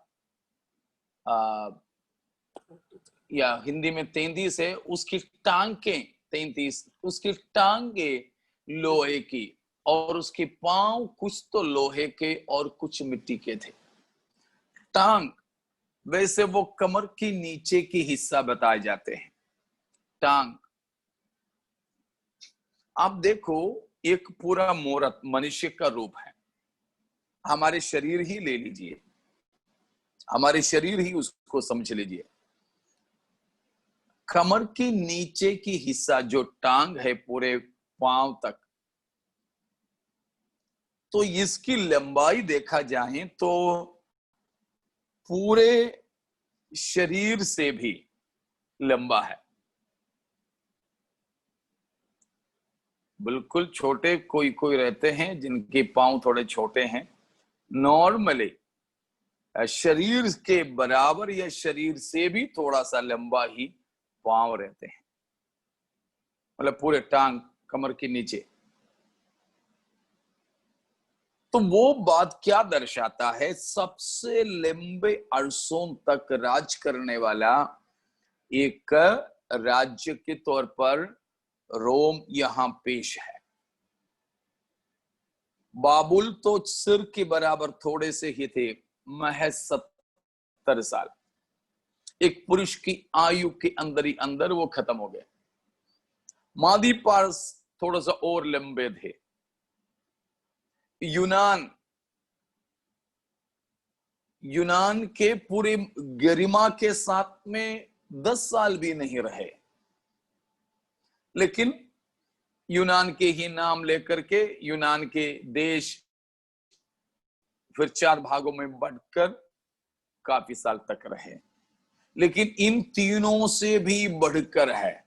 या हिंदी में 33 है, उसकी टांगे 33, उसकी टांगे लोहे की और उसके पांव कुछ तो लोहे के और कुछ मिट्टी के थे। टांग वैसे वो कमर की नीचे की हिस्सा बताए जाते हैं, टांग। आप देखो, एक पूरा मूरत मनुष्य का रूप है, हमारे शरीर ही ले लीजिए, हमारे शरीर ही उसको समझ लीजिए। कमर की नीचे की हिस्सा जो टांग है पूरे पांव तक, तो इसकी लंबाई देखा जाए तो पूरे शरीर से भी लंबा है। बिल्कुल छोटे कोई कोई रहते हैं जिनके पांव थोड़े छोटे हैं, नॉर्मली शरीर के बराबर या शरीर से भी थोड़ा सा लंबा ही पांव रहते हैं, मतलब पूरे टांग कमर के नीचे। तो वो बात क्या दर्शाता है, सबसे लंबे अरसों तक राज करने वाला एक राज्य के तौर पर रोम यहां पेश है। बाबुल तो सिर के बराबर थोड़े से ही थे, महज 70 साल, एक पुरुष की आयु के अंदर ही अंदर वो खत्म हो गए। मादी पार्स थोड़ा सा और लंबे थे। यूनान के पूरे गरिमा के साथ में 10 साल भी नहीं रहे, लेकिन यूनान के ही नाम लेकर के यूनान के देश फिर 4 भागों में बढ़कर काफी साल तक रहे। लेकिन इन तीनों से भी बढ़कर है,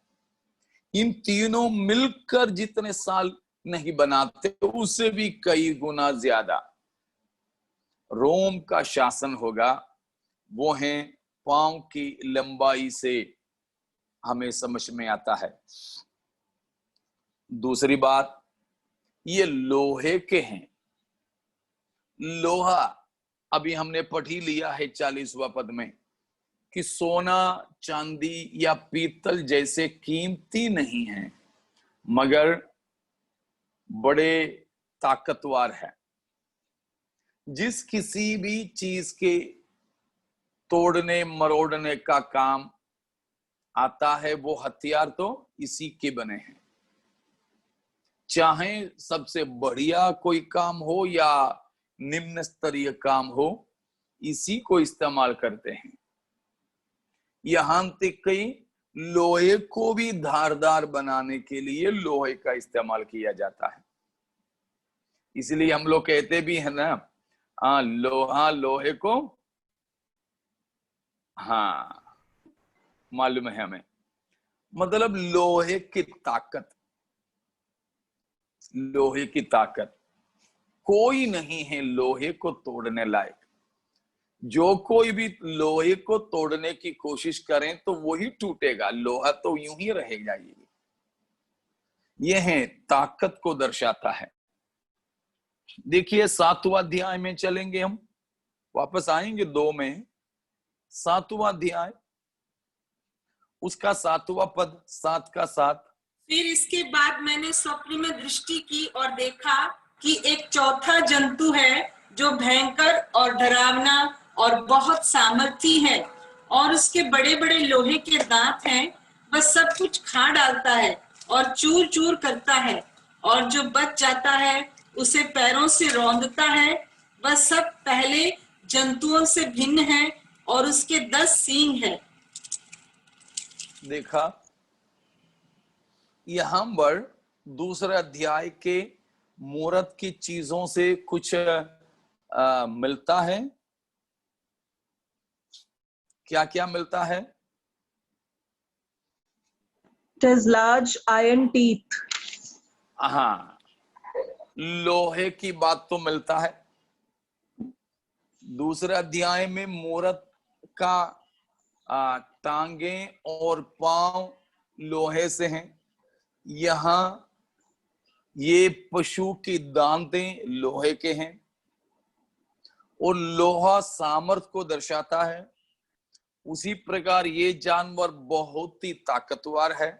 इन तीनों मिलकर जितने साल नहीं बनाते उससे भी कई गुना ज्यादा रोम का शासन होगा। वो है पांव की लंबाई से हमें समझ में आता है। दूसरी बात, ये लोहे के हैं। लोहा अभी हमने पढ़ ही लिया है 40वां पद में कि सोना चांदी या पीतल जैसे कीमती नहीं है, मगर बड़े ताकतवर है। जिस किसी भी चीज के तोड़ने मरोड़ने का काम आता है, वो हथियार तो इसी के बने हैं। चाहे सबसे बढ़िया कोई काम हो या निम्न स्तरीय काम हो, इसी को इस्तेमाल करते हैं। यहां तक कि लोहे को भी धारदार बनाने के लिए लोहे का इस्तेमाल किया जाता है। इसलिए हम लोग कहते भी है ना, लोहा लोहे को, हाँ मालूम है हमें, मतलब लोहे की ताकत, लोहे की ताकत कोई नहीं है लोहे को तोड़ने लायक। जो कोई भी लोहे को तोड़ने की कोशिश करें तो वही टूटेगा, लोहा तो यूं ही रहेगा। ये है ताकत को दर्शाता है। देखिए 7वां अध्याय में चलेंगे, हम वापस आएंगे 2 में। 7वां अध्याय उसका 7वां पद, 7 का 7। फिर इसके बाद मैंने स्वप्न में दृष्टि की और देखा कि एक चौथा जंतु है जो भयंकर और डरावना और बहुत सामर्थी है, और उसके बड़े बड़े लोहे के दांत हैं। वह सब कुछ खा डालता है और चूर चूर करता है, और जो बच जाता है उसे पैरों से रौंदता है। वह सब पहले जंतुओं से भिन्न है और उसके 10 सींग है। देखा, यहां पर दूसरे अध्याय के मूरत की चीजों से कुछ मिलता है। क्या क्या मिलता है? It has large iron teeth. हाँ, लोहे की बात तो मिलता है। दूसरे अध्याय में मूरत का टांगे और पांव लोहे से हैं। यहाँ ये पशु की दांतें लोहे के हैं, और लोहा सामर्थ को दर्शाता है। उसी प्रकार ये जानवर बहुत ही ताकतवर है,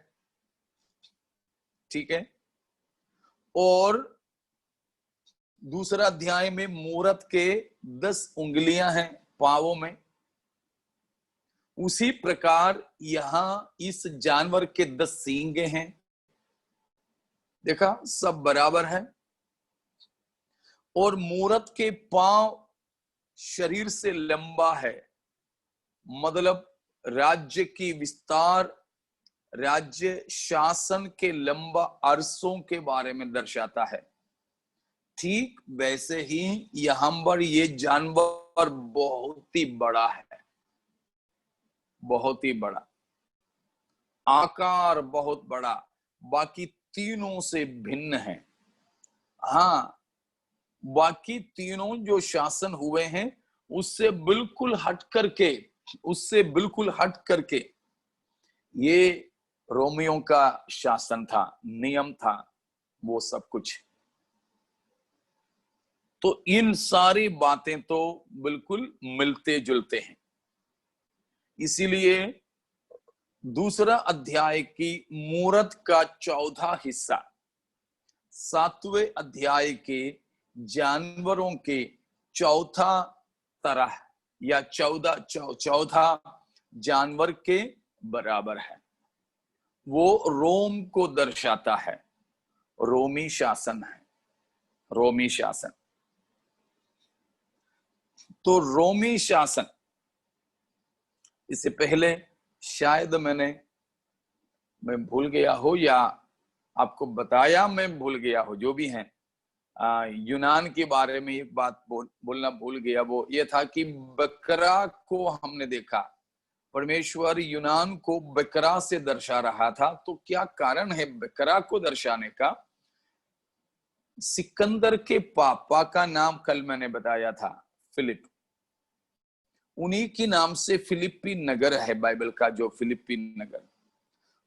ठीक है। और दूसरा अध्याय में मूरत के 10 उंगलियां हैं पांवों में। उसी प्रकार यहां इस जानवर के 10 सींगे हैं। देखा, सब बराबर है। और मूरत के पांव शरीर से लंबा है, मतलब राज्य की विस्तार, राज्य शासन के लंबा अरसों के बारे में दर्शाता है। ठीक वैसे ही यहां पर ये जानवर बहुत ही बड़ा है, बहुत ही बड़ा, आकार बहुत बड़ा, बाकी तीनों से भिन्न है। हाँ, बाकी तीनों जो शासन हुए हैं उससे बिल्कुल हट करके ये रोमियों का शासन था, नियम था, वो सब कुछ। तो इन सारी बातें तो बिल्कुल मिलते जुलते हैं। इसीलिए दूसरा अध्याय की मूरत का 14 हिस्सा 7वें अध्याय के जानवरों के चौथा तरह या 14 जानवर के बराबर है। वो रोम को दर्शाता है, रोमी शासन है, रोमी शासन। तो रोमी शासन, इससे पहले शायद मैं भूल गया हो या आपको बताया मैं भूल गया हो, जो भी है, यूनान के बारे में एक बात बोलना भूल गया। वो ये था कि बकरा को हमने देखा, परमेश्वर यूनान को बकरा से दर्शा रहा था। तो क्या कारण है बकरा को दर्शाने का? सिकंदर के पापा का नाम कल मैंने बताया था, फिलिप। उन्हीं के नाम से फिलिप्पी नगर है बाइबल का, जो फिलिप्पी नगर,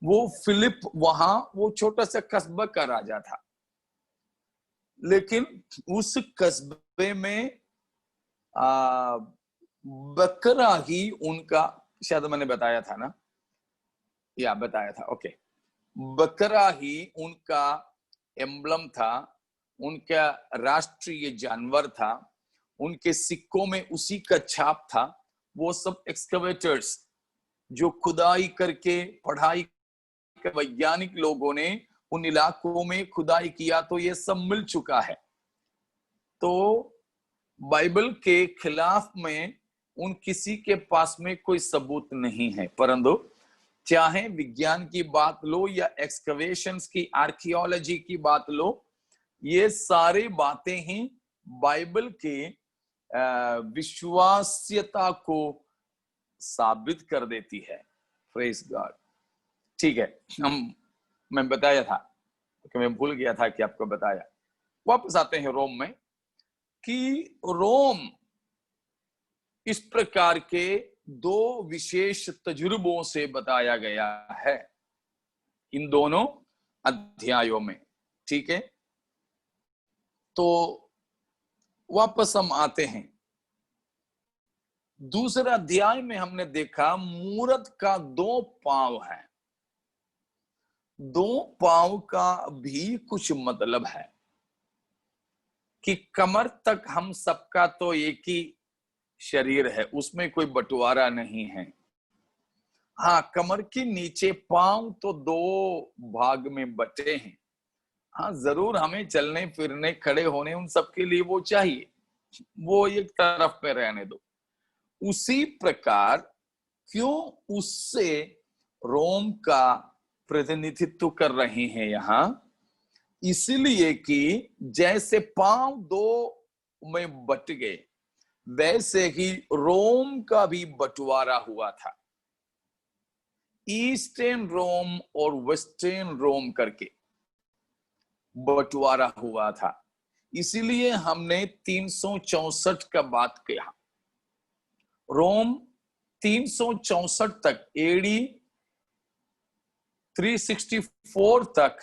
वो फिलिप वहां वो छोटा सा कस्बा का राजा था। लेकिन उस कस्बे में बकरा ही उनका, शायद मैंने बताया था ना, या बताया था, ओके, बकरा ही उनका एम्बलम था, उनका राष्ट्रीय जानवर था, उनके सिक्कों में उसी का छाप था। वो सब एक्सकवेटर्स जो खुदाई करके, पढ़ाई वैज्ञानिक लोगों ने उन इलाकों में खुदाई किया, तो ये सब मिल चुका है। तो बाइबल के खिलाफ में उन किसी के पास में कोई सबूत नहीं है, परंतु चाहे विज्ञान की बात लो या एक्सकवेशंस की, आर्कियोलॉजी की बात लो, ये सारी बातें ही बाइबल के विश्वास्यता को साबित कर देती है। Praise God. ठीक है, मैं बताया था कि मैं भूल गया था कि आपको बताया। वापस आते हैं रोम में, कि रोम इस प्रकार के दो विशेष तजुर्बों से बताया गया है इन दोनों अध्यायों में। ठीक है, तो वापस हम आते हैं। दूसरे अध्याय में हमने देखा मूरत का 2 पांव है। 2 पांव का भी कुछ मतलब है कि कमर तक हम सबका तो एक ही शरीर है, उसमें कोई बंटवारा नहीं है। हाँ, कमर के नीचे पांव तो 2 भाग में बटे हैं। हाँ, जरूर हमें चलने फिरने खड़े होने उन सबके लिए वो चाहिए, वो एक तरफ पे रहने दो। उसी प्रकार क्यों उससे रोम का प्रतिनिधित्व कर रहे हैं यहां, इसलिए कि जैसे पांव 2 में बट गए वैसे ही रोम का भी बंटवारा हुआ था, ईस्टर्न रोम और वेस्टर्न रोम करके बंटवारा हुआ था। इसीलिए हमने 364 का बात किया। रोम 364 तक, एडी 364 तक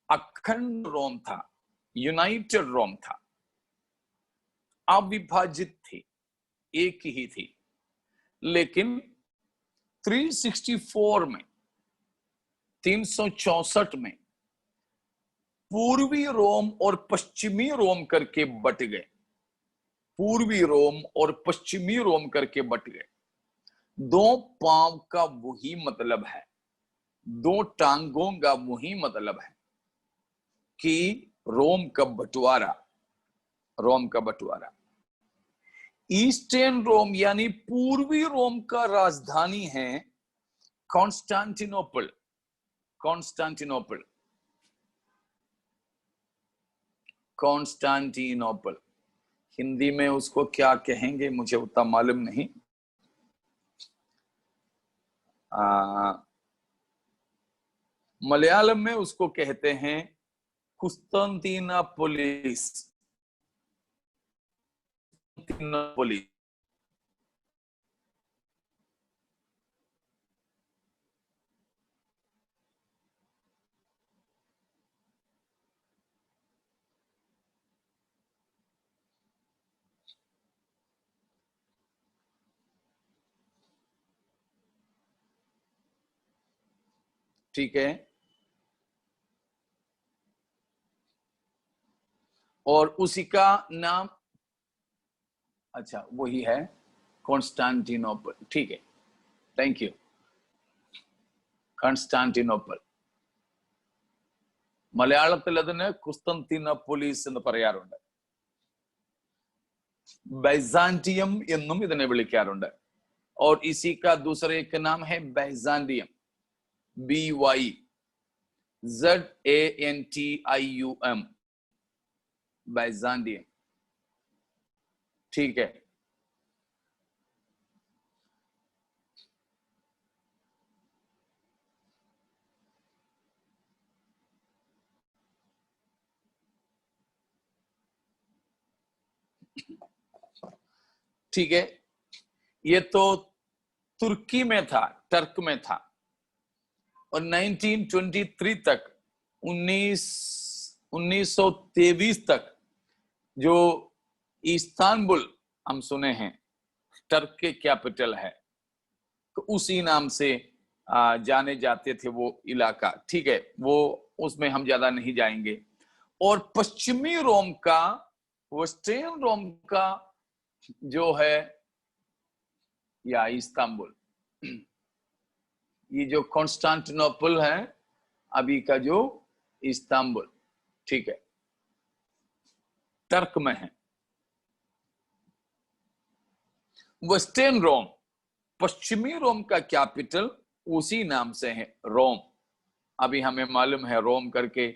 अखंड रोम था, यूनाइटेड रोम था, अविभाजित थी, एक ही थी। लेकिन 364 में, 364 में पूर्वी रोम और पश्चिमी रोम करके बट गए। पूर्वी रोम और पश्चिमी रोम करके बट गए। 2 पांव का वही मतलब है, 2 टांगों का वही मतलब है कि रोम का बंटवारा, रोम का बंटवारा। ईस्टर्न रोम यानी पूर्वी रोम का राजधानी है कॉन्स्टेंटिनोपल। कॉन्स्टेंटिनोपल, कॉन्स्टेंटिनोपल हिंदी में उसको क्या कहेंगे मुझे उतना मालूम नहीं। मलयालम में उसको कहते हैं कुस्तंतीनापोलिस। ठीक है, और उसी का नाम, अच्छा वही है कॉन्स्टेंटिनोपल। ठीक है, थैंक यू। കൺസ്റ്റാന്റിനോപ്പൽ, മലയാളത്തിൽ അതിന് കുസ്തന്തീനോപ്പൊലീസ് എന്ന് പറയാറുണ്ട്. बैजांटियम എന്നും ഇതിനെ വിളിക്കാറുണ്ട്. और इसी का दूसरा एक नाम है बैजांटियम, BYZANTIUM, बैजांटियम। ठीक है, ठीक है, ये तो तुर्की में था, टर्क में था। और 1923 तक, 1923 तक जो इस्तांबुल हम सुने हैं टर्क के कैपिटल है, तो उसी नाम से जाने जाते थे वो इलाका। ठीक है, वो उसमें हम ज्यादा नहीं जाएंगे। और पश्चिमी रोम का, वेस्टर्न रोम का जो है या इस्तांबुल, ये जो कॉन्स्टेंटिनोपल है अभी का जो इस्तांबुल, ठीक है, टर्क में है। वेस्टर्न रोम, पश्चिमी रोम का कैपिटल उसी नाम से है, रोम। अभी हमें मालूम है रोम करके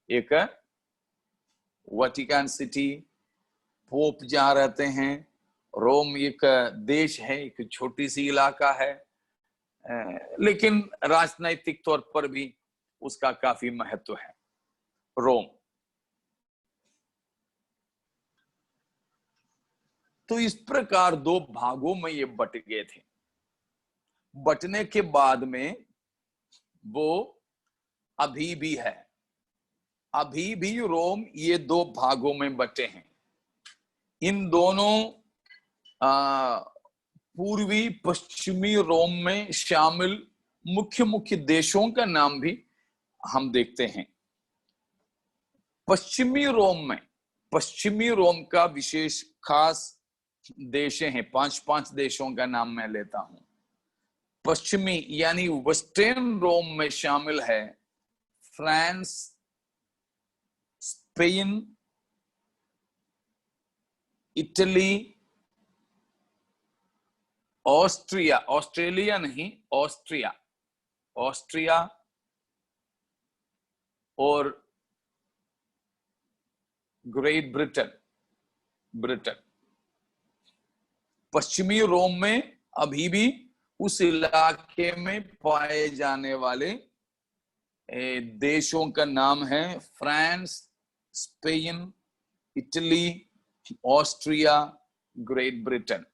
एक वाटिकन सिटी, पोप जहां रहते हैं। रोम एक देश है, एक छोटी सी इलाका है, लेकिन राजनैतिक तौर पर भी उसका काफी महत्व है रोम। तो इस प्रकार दो भागों में ये बट गए थे। बटने के बाद में वो अभी भी है, अभी भी रोम ये दो भागों में बटे हैं। इन दोनों पूर्वी पश्चिमी रोम में शामिल मुख्य मुख्य देशों का नाम भी हम देखते हैं। पश्चिमी रोम का विशेष खास देश हैं, 5 देशों का नाम मैं लेता हूं। पश्चिमी यानी वेस्टर्न रोम में शामिल है फ्रांस, स्पेन, इटली, ऑस्ट्रेलिया नहीं, ऑस्ट्रिया और ग्रेट ब्रिटेन। पश्चिमी रोम में अभी भी उस इलाके में पाए जाने वाले देशों का नाम है France, Spain, Italy, Austria, great Britain.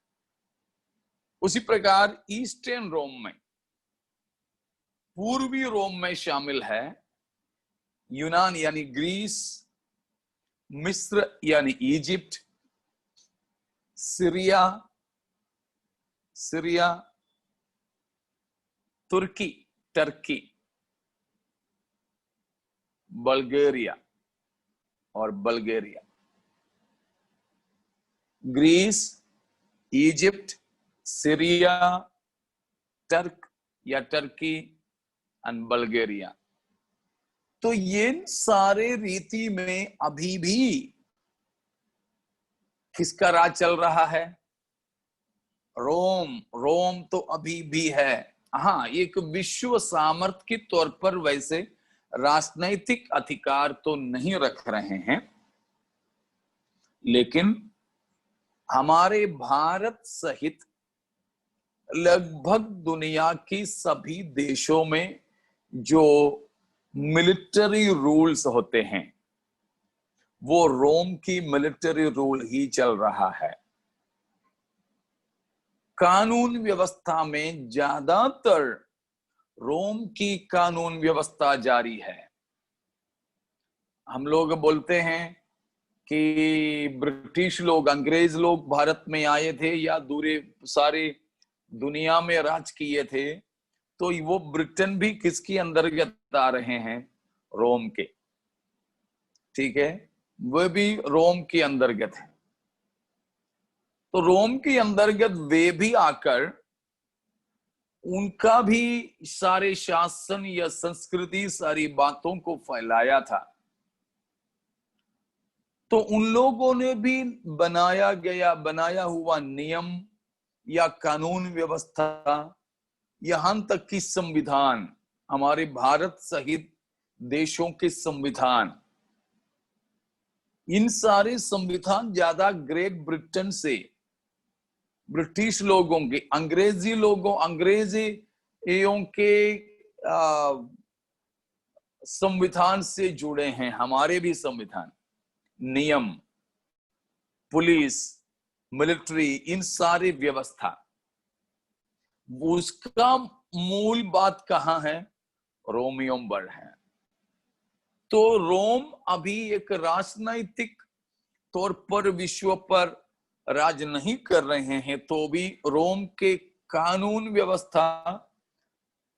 उसी प्रकार ईस्टर्न रोम में, पूर्वी रोम में शामिल है यूनान यानी ग्रीस, मिस्र यानी Egypt, Syria, Turkey, Bulgaria. Greece, Egypt, Syria, Turkey and Bulgaria. तो ये सारे रीति में अभी भी किसका राज चल रहा है? रोम तो अभी भी है। हाँ, एक विश्व सामर्थ के तौर पर वैसे राजनैतिक अधिकार तो नहीं रख रहे हैं, लेकिन हमारे भारत सहित लगभग दुनिया की सभी देशों में जो मिलिट्री रूल्स होते हैं वो रोम की मिलिट्री रूल ही चल रहा है। कानून व्यवस्था में ज्यादातर रोम की कानून व्यवस्था जारी है। हम लोग बोलते हैं कि ब्रिटिश लोग, अंग्रेज लोग भारत में आए थे या दूसरे सारे दुनिया में राज किए थे, तो वो ब्रिटेन भी किसके अंतर्गत आ रहे हैं? रोम के। ठीक है, वो भी रोम के अंतर्गत है। तो रोम के अंतर्गत वे भी आकर उनका भी सारे शासन या संस्कृति, सारी बातों को फैलाया था। तो उन लोगों ने भी बनाया हुआ नियम या कानून व्यवस्था, यहां तक कि संविधान, हमारे भारत सहित देशों के संविधान, इन सारे संविधान ज्यादा ग्रेट ब्रिटेन से, ब्रिटिश लोगों के, अंग्रेजियों के संविधान से जुड़े हैं। हमारे भी संविधान, नियम, पुलिस, मिलिट्री, इन सारी व्यवस्था, उसका मूल बात कहाँ है? रोमियों पर है। तो रोम अभी एक राजनैतिक तौर पर विश्व पर राज नहीं कर रहे हैं, तो भी रोम के कानून व्यवस्था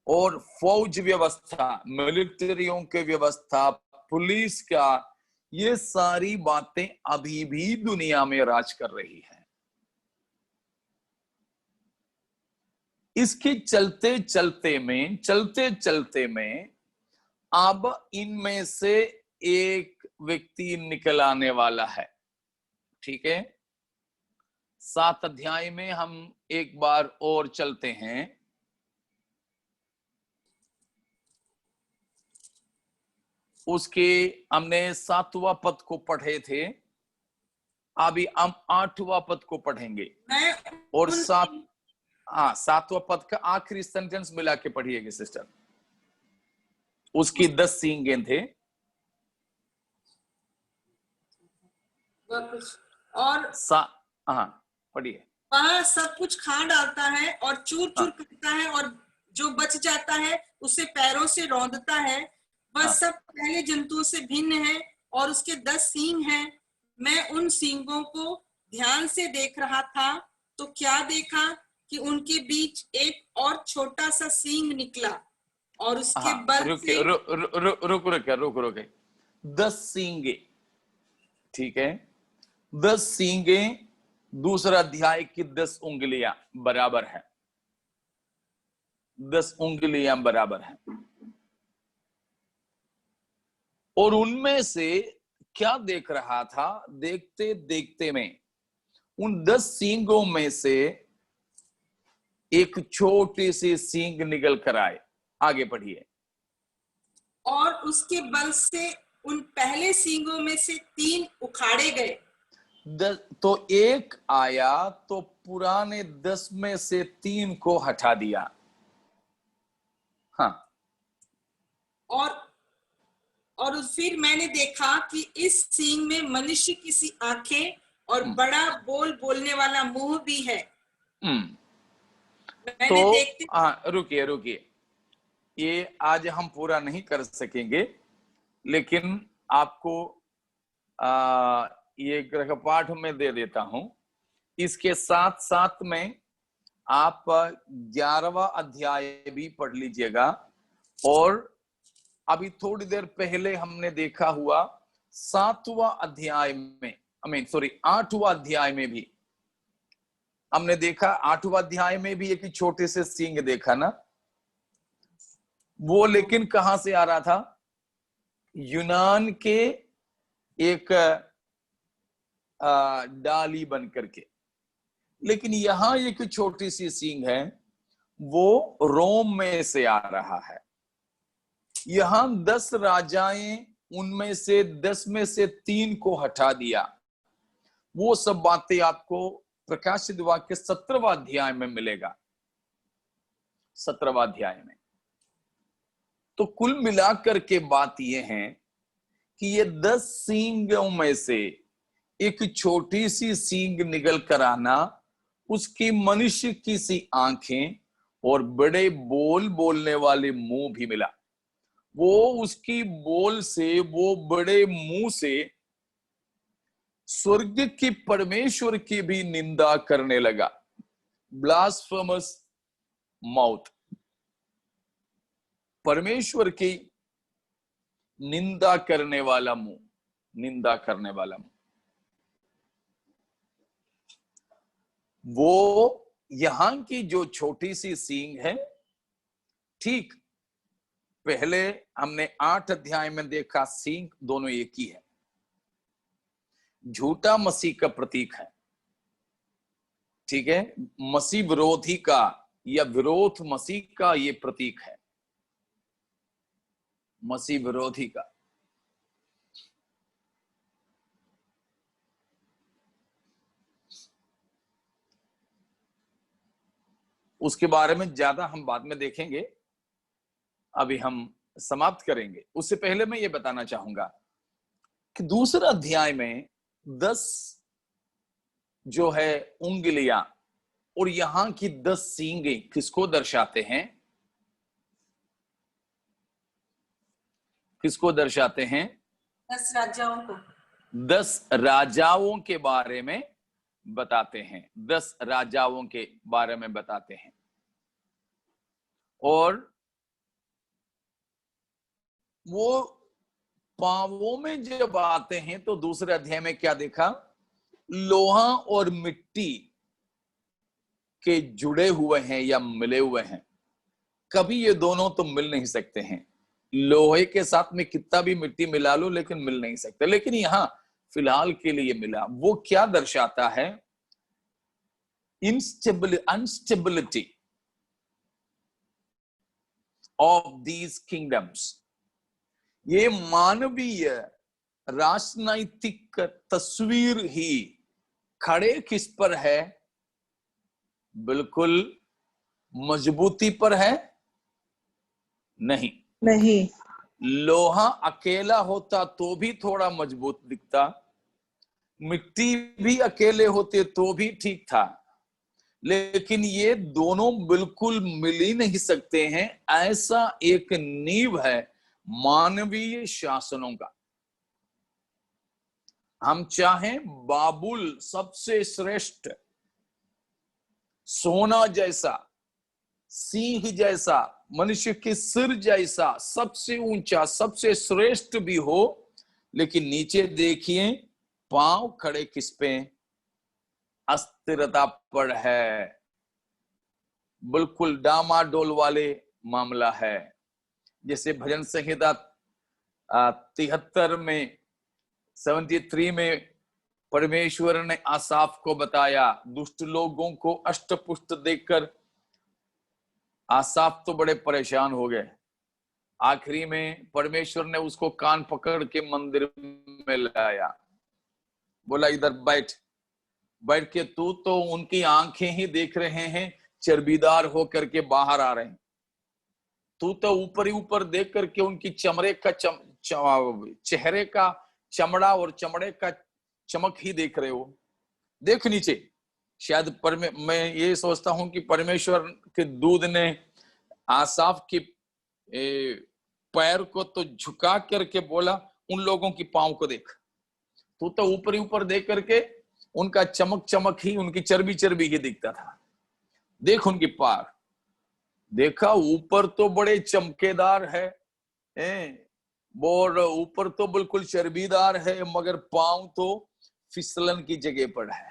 और फौज व्यवस्था, मिलिट्रियों के व्यवस्था, पुलिस का, ये सारी बातें अभी भी दुनिया में राज कर रही है। इसके चलते चलते में अब इनमें से एक व्यक्ति निकल आने वाला है। ठीक है, 7 अध्याय में हम एक बार और चलते हैं। उसके हमने 7वां पद को पढ़े थे, अभी हम 8वां पद को पढ़ेंगे। और 7वां पद का आखिरी सेंटेंस मिला के पढ़िएगा सिस्टर। उसकी 10 सींगें थे और हाँ, पढ़िए। वह सब कुछ खा डालता है और चूर चूर करता है, और जो बच जाता है उसे पैरों से रौंदता है। वह हाँ। सब पहले जंतुओं से भिन्न है और उसके 10 सींग हैं। मैं उन सींगों को ध्यान से देख रहा था तो क्या देखा कि उनके बीच एक और छोटा सा सींग निकला और उसके हाँ, बल से रुक 10 सींगे, ठीक है, 10 सींगे, दूसरा अध्याय की 10 उंगलियां बराबर है, 10 उंगलियां बराबर है। और उनमें से क्या देख रहा था, देखते देखते में उन 10 सींगों में से एक छोटी सी सींग निकल कर आए। आगे पढ़िए। और उसके बल से उन पहले सींगों में से 3 उखाड़े गए। तो एक आया तो पुराने 10 में से 3 को हटा दिया। हाँ, और फिर मैंने देखा कि इस सींग में मनुष्य की सी आंखें और बड़ा बोलने वाला मुंह भी है। मैंने तो देखते रुकिए, ये आज हम पूरा नहीं कर सकेंगे, लेकिन आपको ये गृहपाठ में दे देता हूं। इसके साथ साथ में आप 11वां अध्याय भी पढ़ लीजिएगा। और अभी थोड़ी देर पहले हमने देखा हुआ 7वां अध्याय में, 8वां अध्याय में भी हमने देखा। 8वां अध्याय में भी एक छोटे से सींग देखा ना, वो लेकिन कहां से आ रहा था? यूनान के एक डाली बन करके। लेकिन यहां एक छोटी सी सींग है, वो रोम में से आ रहा है। यहां 10 राजाएं, उनमें से 10 में से 3 को हटा दिया। वो सब बातें आपको प्रकाशित वाक्य 17वां अध्याय में मिलेगा, 17वां अध्याय में। तो कुल मिलाकर के बात यह है कि ये 10 सींगों में से एक छोटी सी सींग निकल कर आना, उसकी मनुष्य की सी आंखें और बड़े बोलने वाले मुंह भी मिला। वो उसकी बोल से, वो बड़े मुंह से स्वर्ग की परमेश्वर की भी निंदा करने लगा। ब्लास्फेमस माउथ, परमेश्वर की निंदा करने वाला मुंह, निंदा करने वाला मुंह। वो यहां की जो छोटी सी सींग है, ठीक पहले हमने 8 अध्याय में देखा, सींग दोनों एक ही है, झूठा मसीह का प्रतीक है, ठीक है, मसीह विरोधी का या विरोध मसीह का ये प्रतीक है, मसीह विरोधी का। उसके बारे में ज्यादा हम बाद में देखेंगे, अभी हम समाप्त करेंगे। उससे पहले मैं ये बताना चाहूंगा कि दूसरा अध्याय में 10 जो है उंगलियां और यहां की 10 सींगे किसको दर्शाते हैं? किसको दर्शाते हैं? 10 राजाओं को, 10 राजाओं के बारे में बताते हैं, 10 राजाओं के बारे में बताते हैं। और वो पांवों में जब आते हैं तो दूसरे अध्याय में क्या देखा? लोहा और मिट्टी के जुड़े हुए हैं या मिले हुए हैं। कभी ये दोनों तो मिल नहीं सकते हैं। लोहे के साथ में कितना भी मिट्टी मिला लो, लेकिन मिल नहीं सकते। लेकिन यहां फिलहाल के लिए मिला। वो क्या दर्शाता है? Instability of these kingdoms. ये मानवीय राजनैतिक तस्वीर ही खड़े किस पर है? बिल्कुल मजबूती पर है? नहीं। लोहा अकेला होता तो भी थोड़ा मजबूत दिखता, मिट्टी भी अकेले होते तो भी ठीक था, लेकिन ये दोनों बिल्कुल मिल ही नहीं सकते हैं। ऐसा एक नींव है मानवीय शासनों का। हम चाहें बाबुल सबसे श्रेष्ठ, सोना जैसा, सिंह जैसा, मनुष्य के सिर जैसा सबसे ऊंचा सबसे श्रेष्ठ भी हो, लेकिन नीचे देखिए पांव खड़े किस पे? अस्थिरता पर है, बिल्कुल डामाडोल वाले मामला है। जैसे भजन संहिता 73 में 73 में परमेश्वर ने आसाफ को बताया, दुष्ट लोगों को अष्टपुष्ट देखकर आसाफ तो बड़े परेशान हो गए। आखिरी में परमेश्वर ने उसको कान पकड़ के मंदिर में लाया, बोला इधर बैठ। बैठ के तू तो उनकी आंखें ही देख रहे हैं चर्बीदार होकर के बाहर आ रहे हैं, तू तो ऊपर ही ऊपर देख करके उनकी चमड़े का चेहरे का चमड़ा और चमड़े का चमक ही देख रहे हो, देख नीचे। शायद मैं ये सोचता हूं कि परमेश्वर के दूध ने आसाफ के पैर को तो झुका करके बोला, उन लोगों की पांव को देख। तू तो ऊपर ही ऊपर देख करके उनका चमक ही, उनकी चर्बी ही दिखता था, देख उनकी पार। देखा ऊपर तो बड़े चमकेदार है, और ऊपर तो बिल्कुल चर्बीदार है, मगर पांव तो फिसलन की जगह पर है।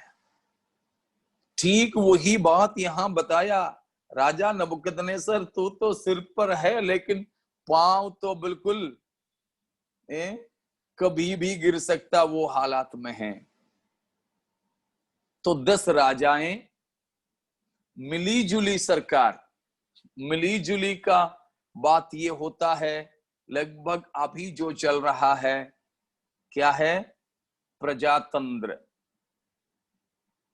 ठीक वही बात यहां बताया राजा नबूकदनेस्सर, तू तो सिर पर है लेकिन पांव तो बिल्कुल कभी भी गिर सकता वो हालात में है। तो 10 राजाएं मिली जुली सरकार, मिली जुली का बात ये होता है लगभग अभी जो चल रहा है क्या है? प्रजातंत्र,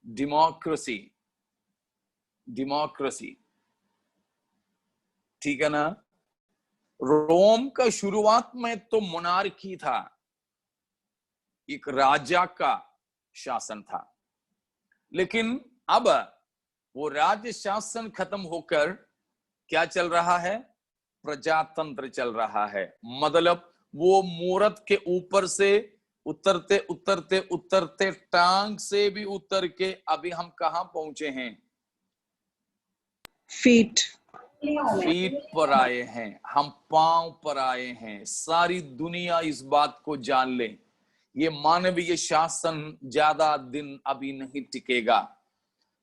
डेमोक्रेसी, ठीक है ना। रोम का शुरुआत में तो मोनार्की था, एक राजा का शासन था, लेकिन अब वो राज्य शासन खत्म होकर क्या चल रहा है? प्रजातंत्र चल रहा है। मतलब वो मूरत के ऊपर से उतरते उतरते उतरते टांग से भी उतर के अभी हम कहां पहुंचे हैं? फीट पर आए हैं, हम पांव पर आए हैं। सारी दुनिया इस बात को जान ले, ये मानवीय शासन ज्यादा दिन अभी नहीं टिकेगा।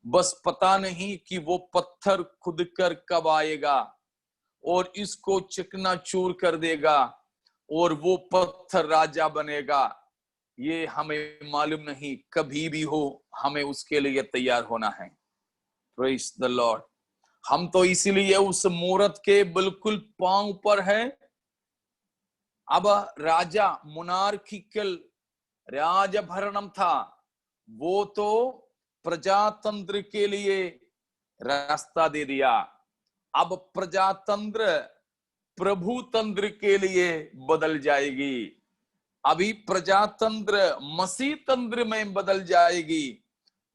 बस पता नहीं कि वो पत्थर खुद कर कब आएगा और इसको चकनाचूर कर देगा और वो पत्थर राजा बनेगा, ये हमें मालूम नहीं। कभी भी हो, हमें उसके लिए तैयार होना है। Praise the Lord. हम तो इसीलिए उस मूरत के बिल्कुल पांव पर है। अब राजा मोनार्किकल राजभरणम था, वो तो प्रजातंत्र के लिए रास्ता दे दिया। अब प्रजातंत्र प्रभुतंत्र के लिए बदल जाएगी। अभी प्रजातंत्र मसीह तंत्र में बदल जाएगी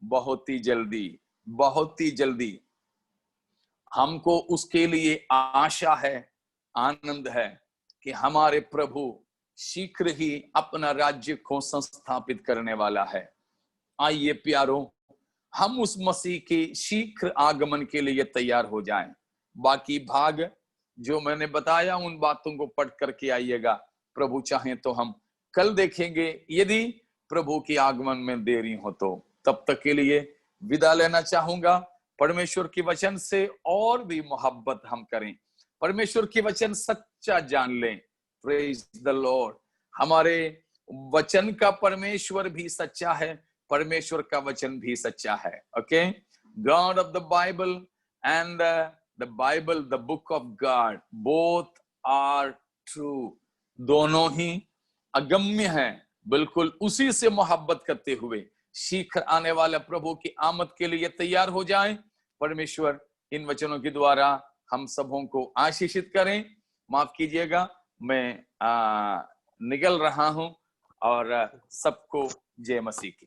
बहुत ही जल्दी, बहुत ही जल्दी। हमको उसके लिए आशा है, आनंद है कि हमारे प्रभु शीघ्र ही अपना राज्य को संस्थापित करने वाला है। आइए प्यारों, हम उस मसीह के शीघ्र आगमन के लिए तैयार हो जाएं। बाकी भाग जो मैंने बताया उन बातों को पढ़ करके आइएगा। प्रभु चाहे तो हम कल देखेंगे, यदि प्रभु के आगमन में देरी हो तो। तब तक के लिए विदा लेना चाहूंगा। परमेश्वर के वचन से और भी मोहब्बत हम करें, परमेश्वर के वचन सच्चा जान लें। Praise the Lord. हमारे वचन का परमेश्वर भी सच्चा है, परमेश्वर का वचन भी सच्चा है। Okay, God of the Bible and the Bible, the book of God, both are true. दोनों ही अगम्य है। बिल्कुल उसी से मोहब्बत करते हुए शीघ्र आने वाला प्रभु की आमद के लिए तैयार हो जाएं। परमेश्वर इन वचनों के द्वारा हम सबों को आशीषित करें। माफ कीजिएगा, मैं निकल रहा हूं और सबको जय मसीह की।